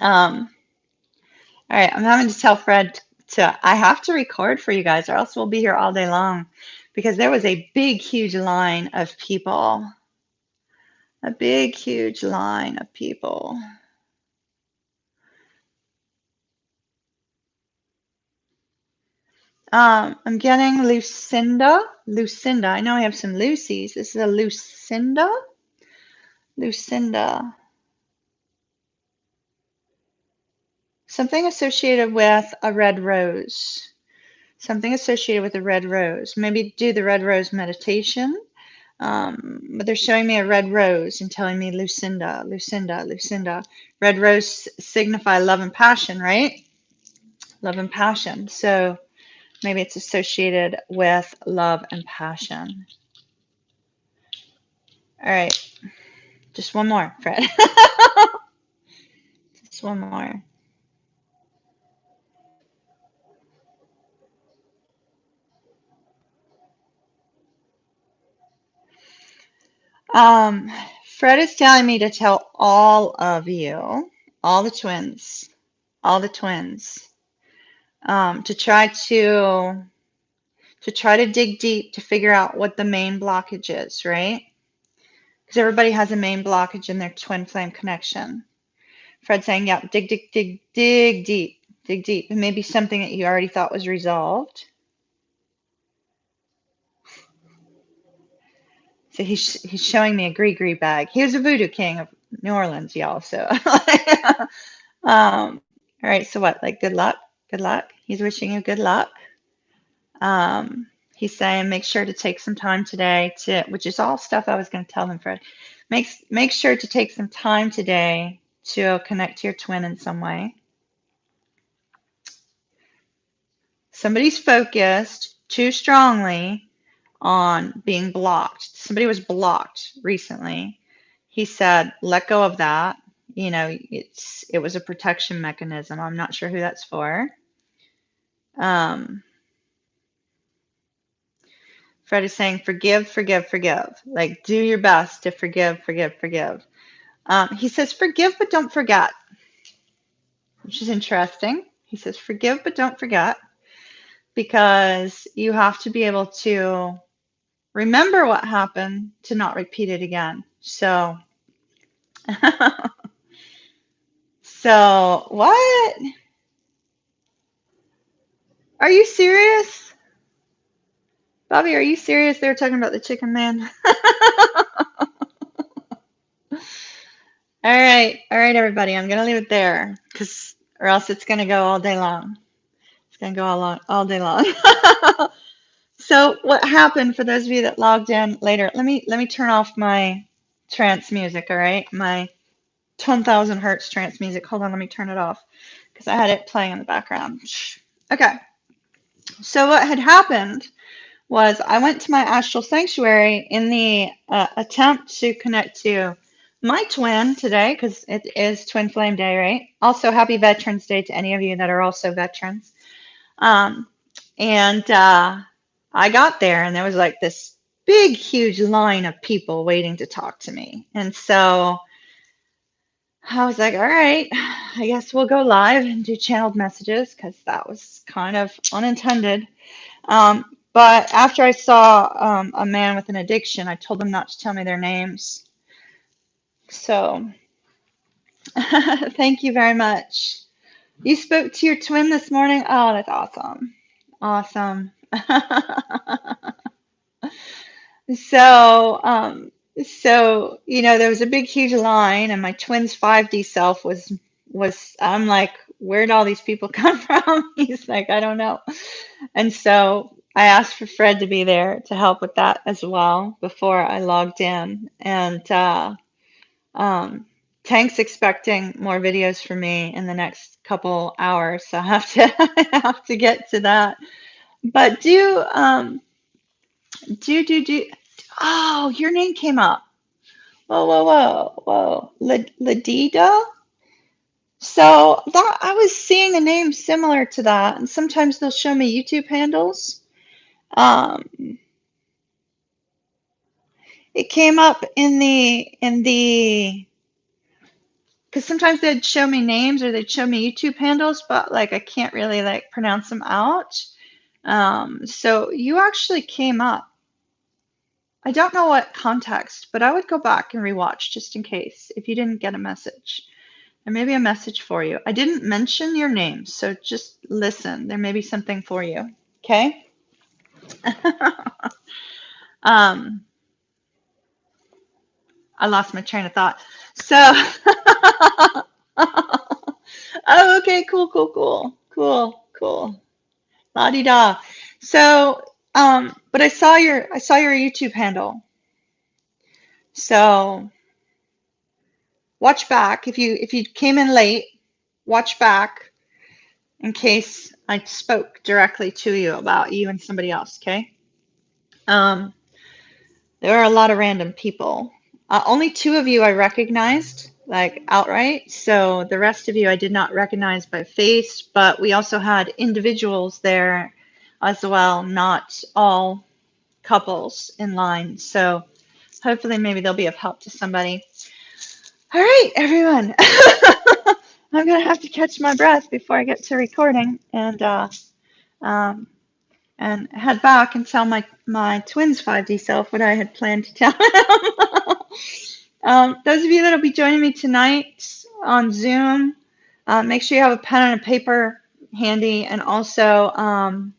um, all right, I'm having to tell Fred I have to record for you guys, or else we'll be here all day long, because there was a big, huge line of people. A big, huge line of people. I'm getting Lucinda. Lucinda. I know I have some Lucy's. This is a Lucinda. Lucinda. Something associated with a red rose. Something associated with a red rose. Maybe do the red rose meditation. But they're showing me a red rose and telling me Lucinda, Lucinda, Lucinda. Red rose signify love and passion, right? Love and passion. So maybe it's associated with love and passion. All right. Just one more, Fred. Just one more. Um, Fred is telling me to tell all of you, all the twins, to try to dig deep to figure out what the main blockage is, right? Because everybody has a main blockage in their twin flame connection. Fred's saying, yeah, dig deep, dig deep. It may be something that you already thought was resolved. So he's showing me a gree bag. He was a voodoo king of New Orleans, y'all. So, all right. So what? Like, good luck. Good luck. He's wishing you good luck. He's saying make sure to take some time today to, which is all stuff I was going to tell him, Fred. Make sure to take some time today to connect to your twin in some way. Somebody's focused too strongly on being blocked. Somebody was blocked recently. He said, let go of that. You know, it was a protection mechanism. I'm not sure who that's for. Fred is saying, forgive, forgive, forgive. Like, do your best to forgive, forgive, forgive. He says, forgive, but don't forget, which is interesting. He says, forgive, but don't forget, because you have to be able to remember what happened to not repeat it again. So, so what? Are you serious? Bobby, are you serious? They were talking about the chicken man. All right, everybody. I'm gonna leave it there, or else it's gonna go all day long. It's gonna go all day long. So what happened for those of you that logged in later? Let me turn off my trance music. All right, my 10,000 hertz trance music. Hold on, let me turn it off because I had it playing in the background. Okay. So what had happened was I went to my astral sanctuary in the attempt to connect to my twin today, because it is Twin Flame Day, right? Also, happy Veterans Day to any of you that are also veterans. And I got there, and there was like this big, huge line of people waiting to talk to me. And so I was like, all right, I guess we'll go live and do channeled messages, because that was kind of unintended. But after I saw a man with an addiction, I told them not to tell me their names. So thank you very much. You spoke to your twin this morning? Oh, that's awesome. Awesome. So, there was a big, huge line, and my twin's 5D self was, I'm like, where'd all these people come from? He's like, I don't know. And so I asked for Fred to be there to help with that as well before I logged in. And Tank's expecting more videos from me in the next couple hours, so I have to get to that. But oh, your name came up. Whoa. Ladida? So that I was seeing a name similar to that, and sometimes they'll show me YouTube handles. It came up in the because sometimes they'd show me names or they'd show me YouTube handles, but like I can't really like pronounce them out. So you actually came up. I don't know what context, but I would go back and rewatch just in case if you didn't get a message. There may be a message for you. I didn't mention your name, so just listen. There may be something for you. Okay. um, I lost my train of thought. So, oh, okay, cool. La di da. So, but I saw your YouTube handle. So watch back if you came in late. Watch back in case I spoke directly to you about you and somebody else. Okay. Um, there are a lot of random people. Only two of you I recognized, like outright. So the rest of you I did not recognize by face, but we also had individuals there as well, not all couples in line. So hopefully maybe they'll be of help to somebody. All right, everyone. I'm going to have to catch my breath before I get to recording um, and head back and tell my twins 5D self what I had planned to tell them. Those of you that will be joining me tonight on Zoom, make sure you have a pen and a paper handy. And also,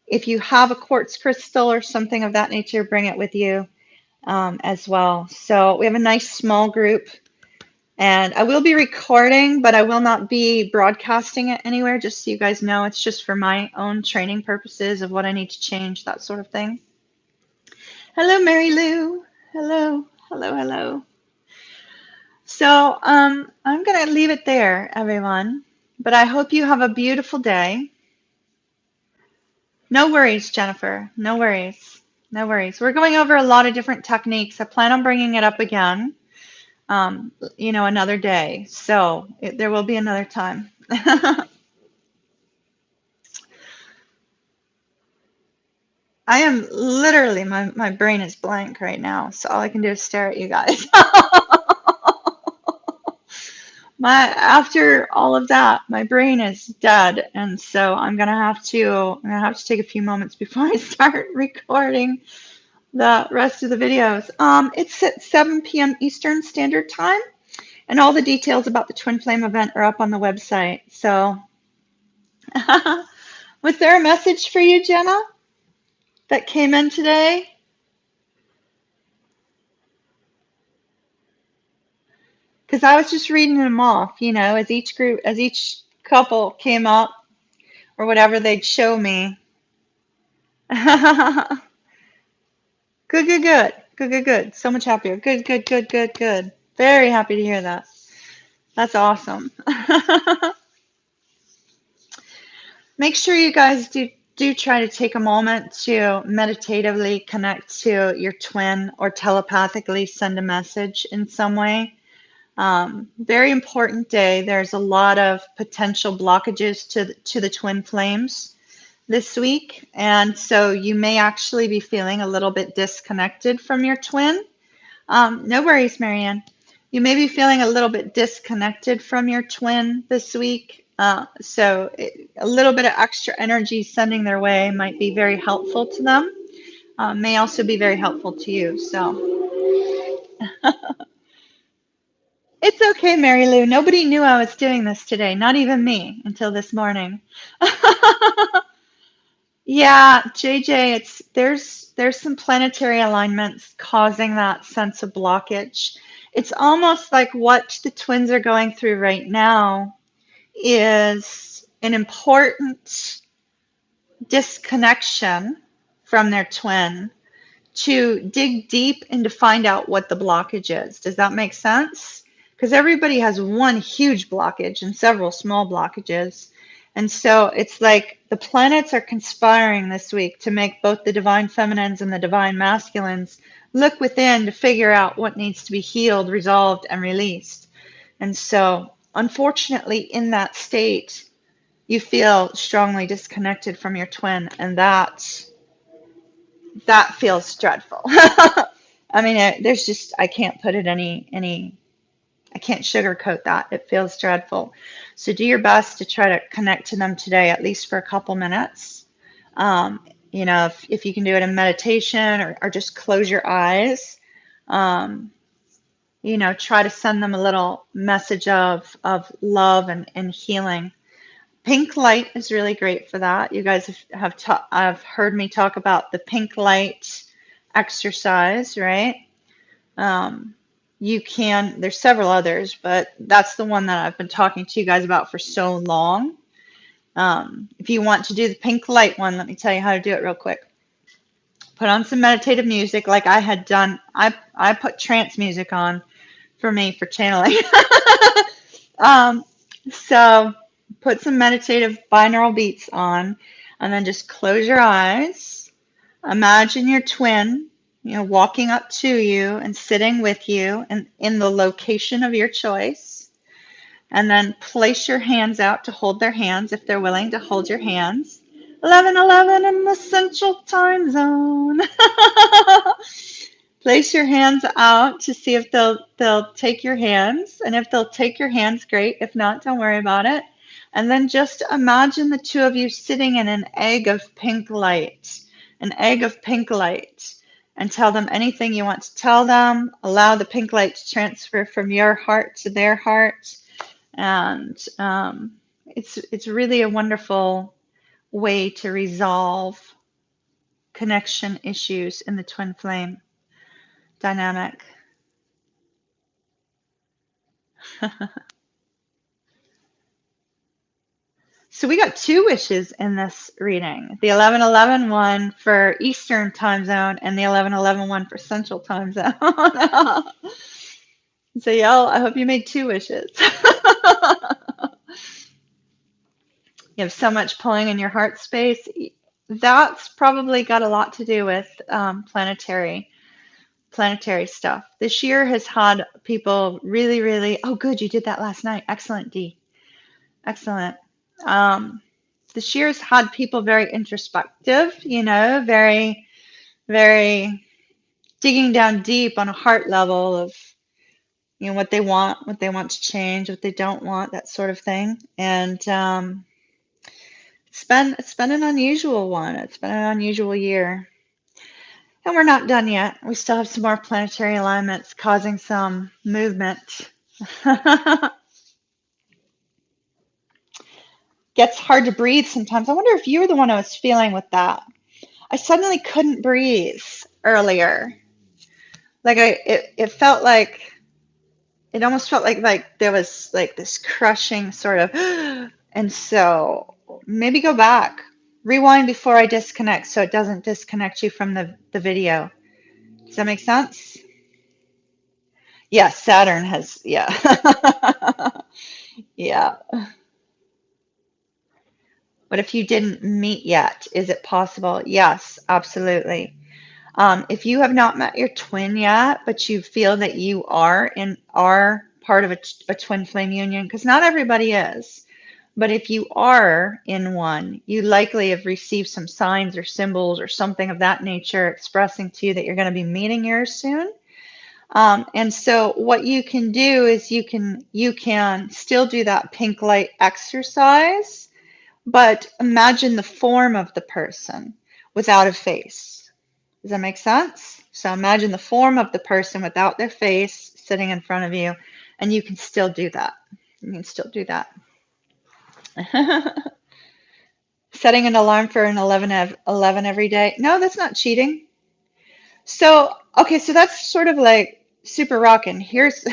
if you have a quartz crystal or something of that nature, bring it with you as well. So we have a nice small group. And I will be recording, but I will not be broadcasting it anywhere, just so you guys know. It's just for my own training purposes of what I need to change, that sort of thing. Hello, Mary Lou. Hello. So I'm going to leave it there, everyone. But I hope you have a beautiful day. No worries, Jennifer. No worries. We're going over a lot of different techniques. I plan on bringing it up again. Another day. So there will be another time. I am literally, my brain is blank right now. So all I can do is stare at you guys. After all of that, my brain is dead. And so I'm gonna have to take a few moments before I start recording the rest of the videos. It's at 7 p.m. Eastern Standard Time. And all the details about the Twin Flame event are up on the website. So, was there a message for you, Jenna, that came in today? Because I was just reading them off, as each couple came up or whatever, they'd show me. Good. So much happier. Good. Very happy to hear that. That's awesome. Make sure you guys do try to take a moment to meditatively connect to your twin or telepathically send a message in some way. Very important day. There's a lot of potential blockages to the twin flames this week. And so you may actually be feeling a little bit disconnected from your twin. No worries, Marianne. You may be feeling a little bit disconnected from your twin this week. So a little bit of extra energy sending their way might be very helpful to them. May also be very helpful to you. So it's okay, Mary Lou. Nobody knew I was doing this today, not even me, until this morning. Yeah, JJ, there's some planetary alignments causing that sense of blockage. It's almost like what the twins are going through right now is an important disconnection from their twin to dig deep and to find out what the blockage is. Does that make sense? Because everybody has one huge blockage and several small blockages. And so it's like the planets are conspiring this week to make both the divine feminines and the divine masculines look within to figure out what needs to be healed, resolved, and released. And so, unfortunately, in that state, you feel strongly disconnected from your twin, and that feels dreadful. I mean, there's just, I can't put it I can't sugarcoat that. It feels dreadful. So do your best to try to connect to them today, at least for a couple minutes. If you can do it in meditation or just close your eyes, try to send them a little message of love and healing. Pink light is really great for that. You guys have heard me talk about the pink light exercise, right? Um, there's several others, but that's the one that I've been talking to you guys about for so long. If you want to do the pink light one, let me tell you how to do it real quick. Put on some meditative music like I had done. I put trance music on for me for channeling. um, so put some meditative binaural beats on, and then just close your eyes. Imagine your twin, walking up to you and sitting with you in the location of your choice. And then place your hands out to hold their hands if they're willing to hold your hands. 11:11 in the Central Time Zone. Place your hands out to see if they'll take your hands, and if they'll take your hands, great. If not, don't worry about it. And then just imagine the two of you sitting in an egg of pink light, an egg of pink light, and tell them anything you want to tell them. Allow the pink light to transfer from your heart to their heart, and it's really a wonderful way to resolve connection issues in the twin flame dynamic. So we got 2 wishes in this reading. The 11:11 one for Eastern time zone and the 11:11 one for Central time zone. So y'all, I hope you made 2 wishes. You have so much pulling in your heart space. That's probably got a lot to do with planetary stuff. This year has had people really, really, oh, good, you did that last night. Excellent, Dee. Excellent. This year has had people very introspective, very, very digging down deep on a heart level of, what they want to change, what they don't want, that sort of thing. And it's been an unusual one. It's been an unusual year. And we're not done yet. We still have some more planetary alignments causing some movement. Gets hard to breathe sometimes. I wonder if you were the one I was feeling with that. I suddenly couldn't breathe earlier. Like it felt like, it almost felt like there was like this crushing sort of, and so maybe go back, rewind before I disconnect so it doesn't disconnect you from the video. Does that make sense? Yeah, Saturn has, yeah. Yeah. What if you didn't meet yet? Is it possible? Yes, absolutely. If you have not met your twin yet, but you feel that you are part of a twin flame union, because not everybody is, but if you are in one, you likely have received some signs or symbols or something of that nature expressing to you that you're going to be meeting yours soon. And so what you can do is you can still do that pink light exercise, but imagine the form of the person without a face. Does that make sense? So imagine the form of the person without their face sitting in front of you, and you can still do that. You can still do that. Setting an alarm for an 11 every day. No, that's not cheating. So, okay, so that's sort of like super rockin'. Here's,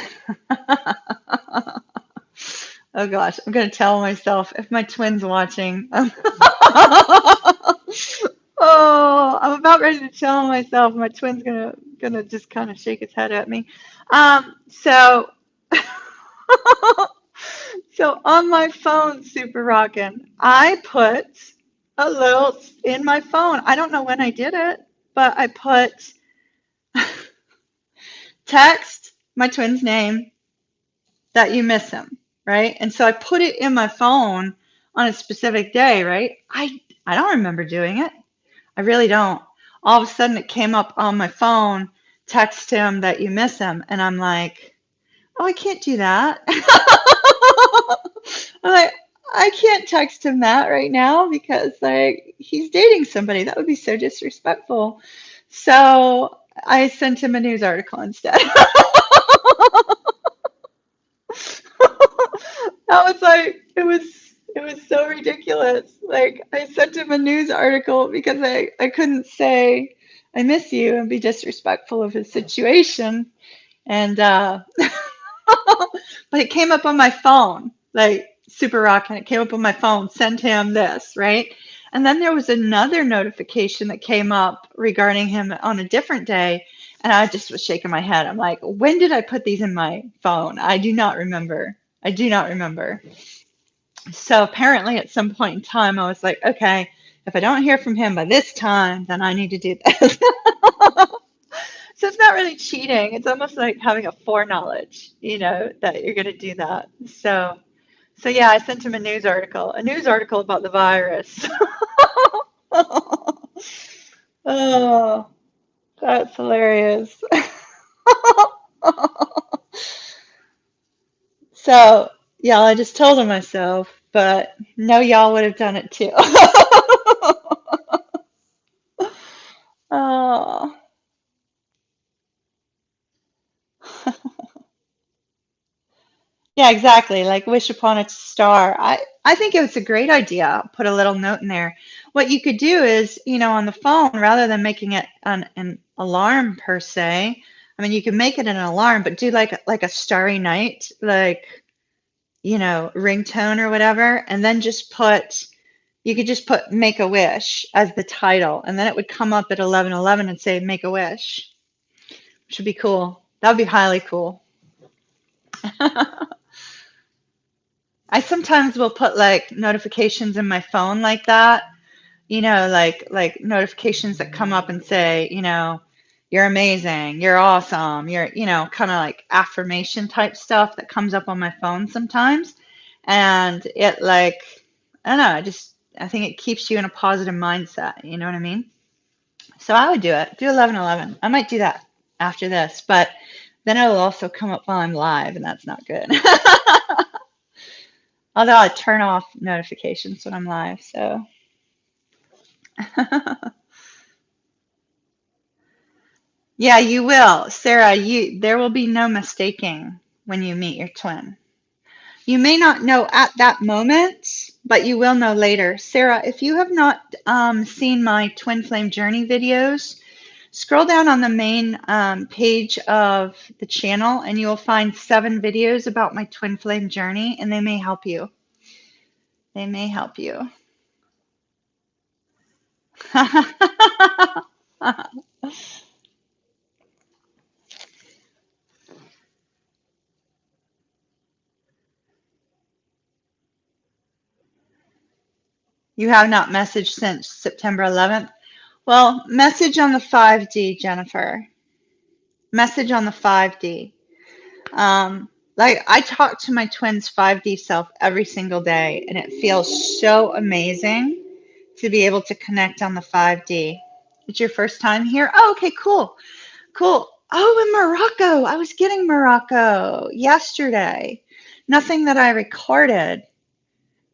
oh gosh, I'm going to tell myself if my twin's watching. Oh, I'm about ready to tell myself. My twin's gonna just kind of shake his head at me. So so on my phone, Super Rockin', I put a little in my phone. I don't know when I did it, but I put text my twin's name that you miss him, right? And so I put it in my phone on a specific day, right? I don't remember doing it. I really don't. All of a sudden it came up on my phone, text him that you miss him. And I'm like, oh, I can't do that. I'm like, I can't text him that right now because like he's dating somebody. That would be so disrespectful. So I sent him a news article instead. That was like, it It was so ridiculous. Like, I sent him a news article because I couldn't say I miss you and be disrespectful of his situation. And but it came up on my phone, like super rocking. It came up on my phone, send him this, right? And then there was another notification that came up regarding him on a different day. And I just was shaking my head. I'm like, when did I put these in my phone? I do not remember. I do not remember. So apparently at some point in time, I was like, okay, if I don't hear from him by this time, then I need to do this. So it's not really cheating. It's almost like having a foreknowledge, that you're going to do that. So yeah, I sent him a news article about the virus. Oh, that's hilarious. So, y'all, I just told him myself, but no, y'all would have done it too. Oh. Yeah, exactly. Like wish upon a star. I think it was a great idea. I'll put a little note in there. What you could do is, on the phone, rather than making it an alarm per se, I mean, you can make it an alarm, but do like a starry night, like, ringtone or whatever, and then you could just put make a wish as the title, and then it would come up at 11:11 and say make a wish, which would be cool. That would be highly cool. I sometimes will put like notifications in my phone like that, like notifications that come up and say, you're amazing, you're awesome, you're, kind of like affirmation type stuff that comes up on my phone sometimes. And it like, I don't know, I think it keeps you in a positive mindset, you know what I mean? So I would do it. Do 11:11. I might do that after this, but then it'll also come up while I'm live, and that's not good. Although I turn off notifications when I'm live, so. Yeah, you will. Sarah, there will be no mistaking when you meet your twin. You may not know at that moment, but you will know later. Sarah, if you have not seen my Twin Flame Journey videos, scroll down on the main page of the channel and you will find 7 videos about my Twin Flame Journey, and they may help you. They may help you. You have not messaged since September 11th? Well, message on the 5D, Jennifer. Message on the 5D. Like I talk to my twins 5D self every single day, and it feels so amazing to be able to connect on the 5D. It's your first time here? Oh, okay, cool. Cool. Oh, in Morocco. I was getting Morocco yesterday. Nothing that I recorded.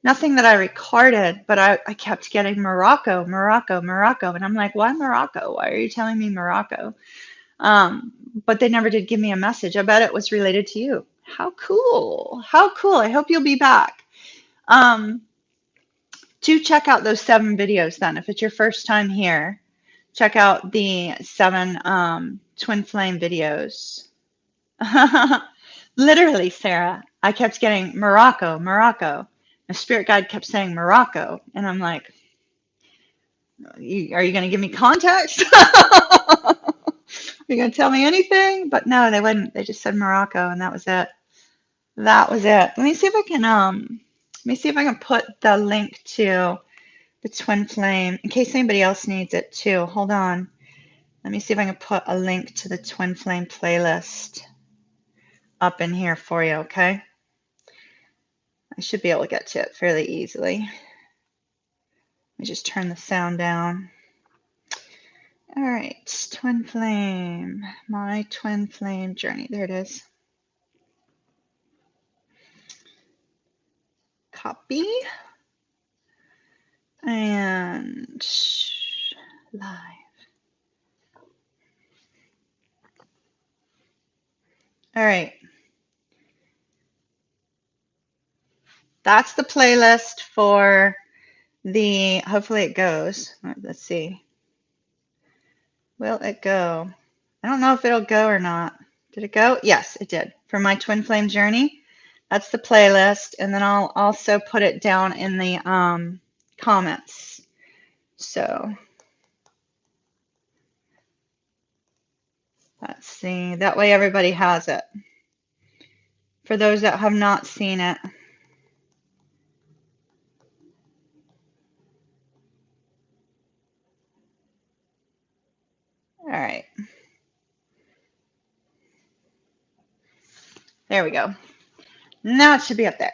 Nothing that I recorded, but I kept getting Morocco, Morocco, Morocco. And I'm like, why Morocco? Why are you telling me Morocco? But they never did give me a message. I bet it was related to you. How cool. How cool. I hope you'll be back. Um, do check out those 7 videos then. If it's your first time here, check out the 7 twin flame videos. Literally, Sarah, I kept getting Morocco, Morocco. My spirit guide kept saying Morocco. And I'm like, are you going to give me context? Are you going to tell me anything? But no, they wouldn't. They just said Morocco, and that was it. That was it. Let me see if I can put the link to the twin flame in case anybody else needs it too. Hold on. Let me see if I can put a link to the twin flame playlist up in here for you, okay? I should be able to get to it fairly easily. Let me just turn the sound down. All right, twin flame, my twin flame journey. There it is. Copy and live. All right. That's the playlist for the, hopefully it goes. Let's see. Will it go? I don't know if it'll go or not. Did it go? Yes, it did. For my twin flame journey, that's the playlist, and then I'll also put it down in the comments. So let's see. That way everybody has it. For those that have not seen it. All right. There we go. Now it should be up there.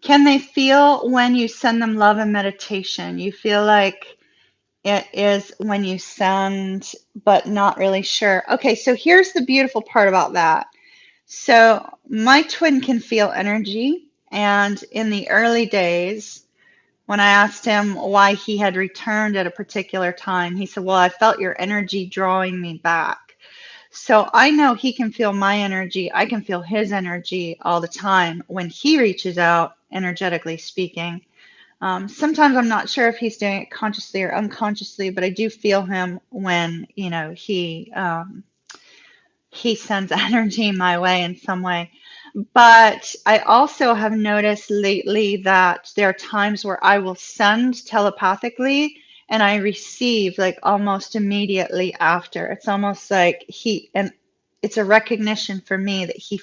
Can they feel when you send them love and meditation? You feel like it is when you send, but not really sure. Okay, so here's the beautiful part about that. So my twin can feel energy, and in the early days, when I asked him why he had returned at a particular time, he said, well, I felt your energy drawing me back. So I know he can feel my energy. I can feel his energy all the time when he reaches out, energetically speaking. Sometimes I'm not sure if he's doing it consciously or unconsciously, but I do feel him when, he sends energy my way in some way. But I also have noticed lately that there are times where I will send telepathically and I receive like almost immediately after. It's almost like and it's a recognition for me that he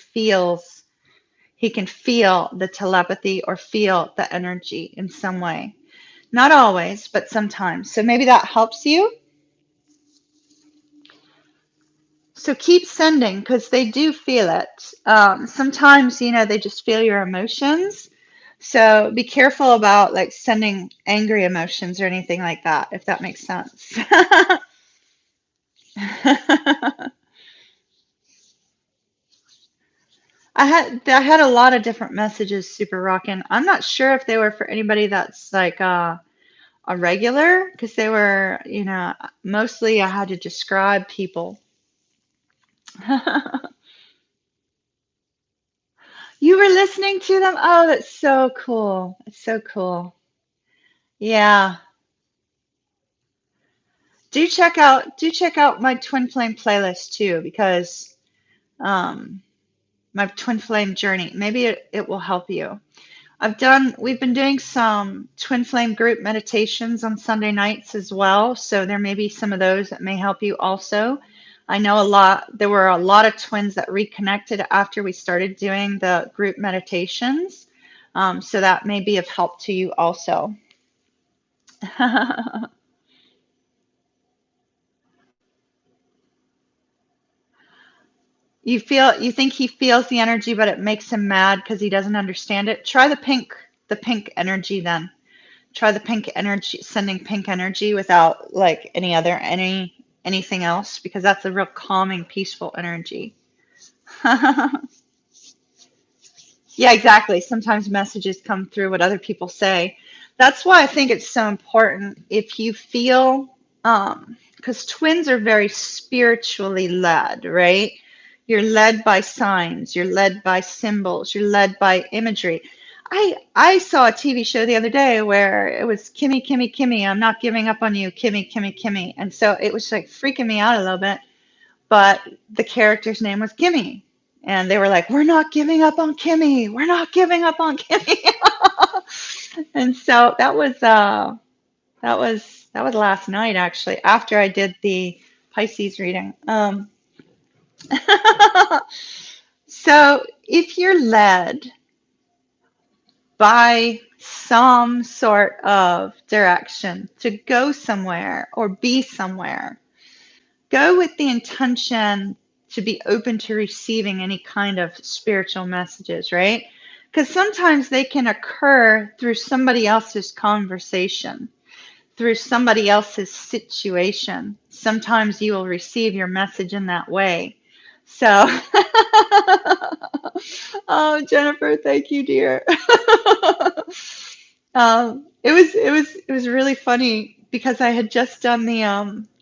can feel the telepathy or feel the energy in some way. Not always, but sometimes. So maybe that helps you. So keep sending because they do feel it. Sometimes, they just feel your emotions. So be careful about like sending angry emotions or anything like that, if that makes sense. I had a lot of different messages, Super Rockin'. I'm not sure if they were for anybody that's like a regular, because they were, mostly I had to describe people. You were listening to them? Oh, that's so cool. It's so cool. Yeah. Do check out my Twin Flame playlist too, because um my Twin Flame journey. Maybe it will help you. We've been doing some Twin Flame group meditations on Sunday nights as well, so there may be some of those that may help you also. I know there were a lot of twins that reconnected after we started doing the group meditations. So that may be of help to you also. You think he feels the energy, but it makes him mad because he doesn't understand it. Try the pink energy then. Try the pink energy, sending pink energy without like anything else, because that's a real calming, peaceful energy. Yeah, exactly. Sometimes messages come through what other people say. That's why I think it's so important if you feel, because twins are very spiritually led, right? You're led by signs, you're led by symbols, you're led by imagery. I saw a TV show the other day where it was Kimmy, Kimmy, Kimmy, I'm not giving up on you, Kimmy, Kimmy, Kimmy. And so it was like freaking me out a little bit, but the character's name was Kimmy. And they were like, we're not giving up on Kimmy. We're not giving up on Kimmy. And so that was last night actually, after I did the Pisces reading. So if you're led by some sort of direction to go somewhere or be somewhere, go with the intention to be open to receiving any kind of spiritual messages, right? Because sometimes they can occur through somebody else's conversation, through somebody else's situation. Sometimes you will receive your message in that way. So, oh, Jennifer, thank you, dear. It was really funny because I had just done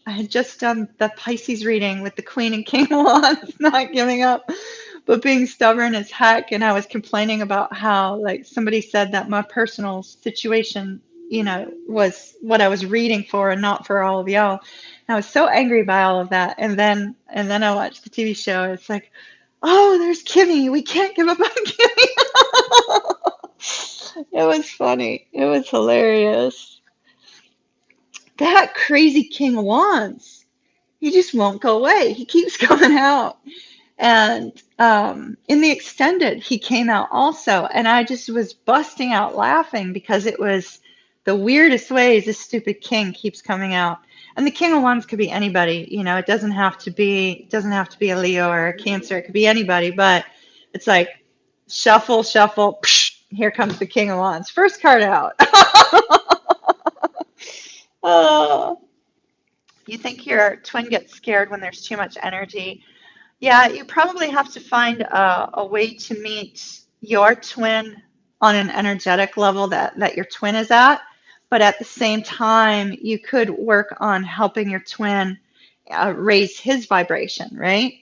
I had just done the Pisces reading with the Queen and King of Wands, not giving up, but being stubborn as heck. And I was complaining about how, like, somebody said that my personal situation, was what I was reading for and not for all of y'all. And I was so angry by all of that. And then I watched the TV show. It's like, oh, there's Kimmy. We can't give up on Kimmy. It was funny. It was hilarious. That crazy King of Wands, he just won't go away. He keeps coming out. And in the extended, he came out also. And I just was busting out laughing because it was the weirdest ways this stupid king keeps coming out. And the King of Wands could be anybody, it doesn't have to be a Leo or a Cancer. It could be anybody, but it's like shuffle, shuffle, psh, here comes the King of Wands. First card out. Oh, you think your twin gets scared when there's too much energy? Yeah, you probably have to find a way to meet your twin on an energetic level that your twin is at. But at the same time, you could work on helping your twin raise his vibration, right?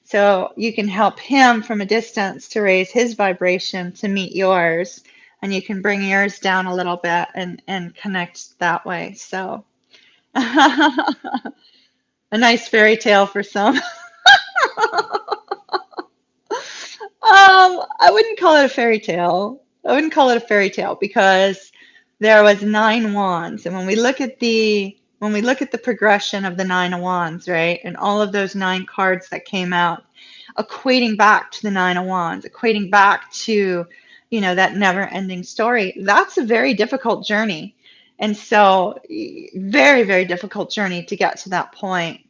So you can help him from a distance to raise his vibration to meet yours, and you can bring yours down a little bit and connect that way. So a nice fairy tale for some. I wouldn't call it a fairy tale. I wouldn't call it a fairy tale because there was 9 wands, and when we look at the progression of the 9 of wands, right, and all of those 9 cards that came out, equating back to the 9 of wands, equating back to, that never-ending story. That's a very difficult journey, and so very, very difficult journey to get to that point.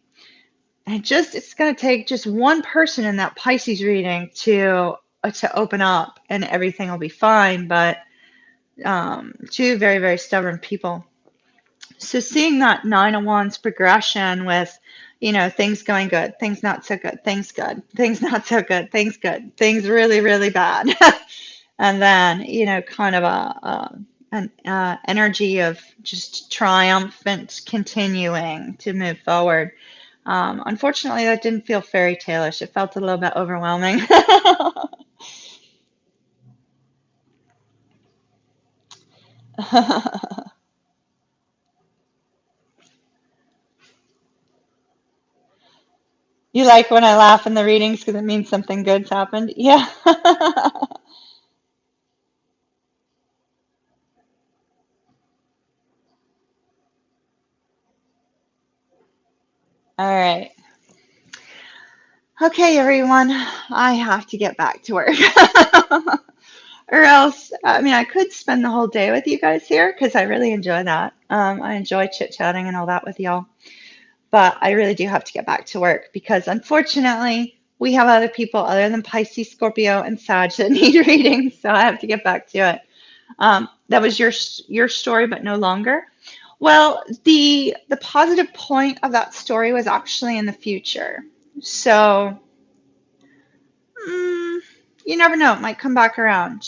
And it's going to take just one person in that Pisces reading to open up, and everything will be fine. But two very, very stubborn people. So seeing that 9 of wands progression with, things going good, things not so good, things not so good, things really, really bad, and then kind of an energy of just triumphant continuing to move forward. Unfortunately, that didn't feel fairy tale-ish. It felt a little bit overwhelming. You like when I laugh in the readings because it means something good's happened? Yeah. All right. Okay, everyone. I have to get back to work. Or else, I mean, I could spend the whole day with you guys here because I really enjoy that. I enjoy chit-chatting and all that with y'all. But I really do have to get back to work because unfortunately, we have other people other than Pisces, Scorpio, and Sag that need readings, so I have to get back to it. That was your story, but no longer. Well, the positive point of that story was actually in the future. So mm, you never know; it might come back around.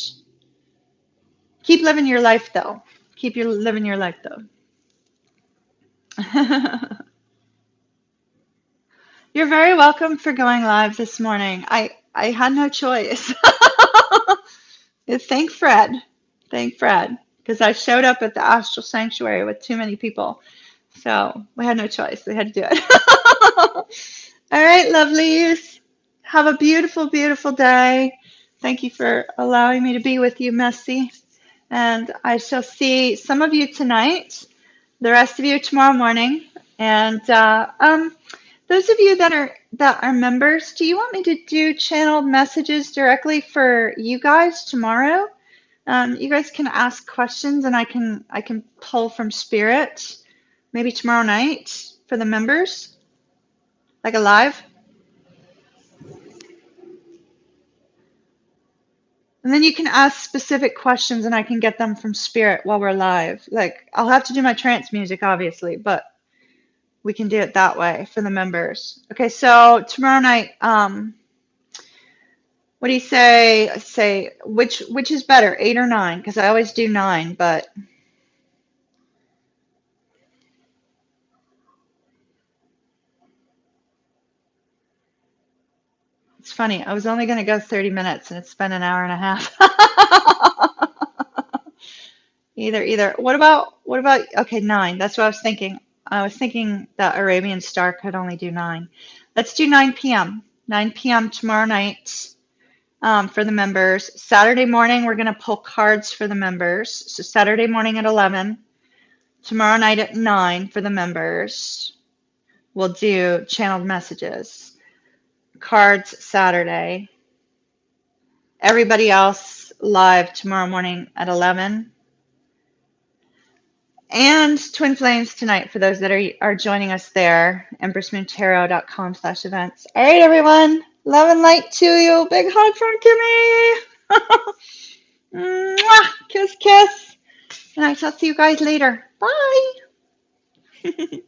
Keep living your life, though. Keep living your life, though. You're very welcome for going live this morning. I had no choice. Thank Fred. Thank Fred. Because I showed up at the Astral Sanctuary with too many people. So we had no choice. We had to do it. All right, lovelies. Have a beautiful, beautiful day. Thank you for allowing me to be with you, Messy. And I shall see some of you tonight, the rest of you tomorrow morning. And those of you that are members, do you want me to do channeled messages directly for you guys tomorrow? You guys can ask questions, and I can pull from spirit maybe tomorrow night for the members, like a live. And then you can ask specific questions, and I can get them from spirit while we're live. Like, I'll have to do my trance music, obviously, but we can do it that way for the members. Okay, so tomorrow night, what do you say? Say which is better, 8 or 9? Because I always do 9, but It's funny. I was only going to go 30 minutes and it's been an hour and a half. Either. What about, okay, 9. That's what I was thinking. I was thinking that Arabian Star could only do 9. Let's do 9 p.m. 9 p.m. tomorrow night for the members. Saturday morning, we're going to pull cards for the members. So Saturday morning at 11. Tomorrow night at 9 for the members. We'll do channeled messages. Cards Saturday. Everybody else live tomorrow morning at 11. And Twin Flames tonight for those that are joining us there. EmpressMoonTarot.com/events. All right, everyone. Love and light to you. Big hug from Kimmy. Mwah! Kiss, kiss. And I shall see you guys later. Bye.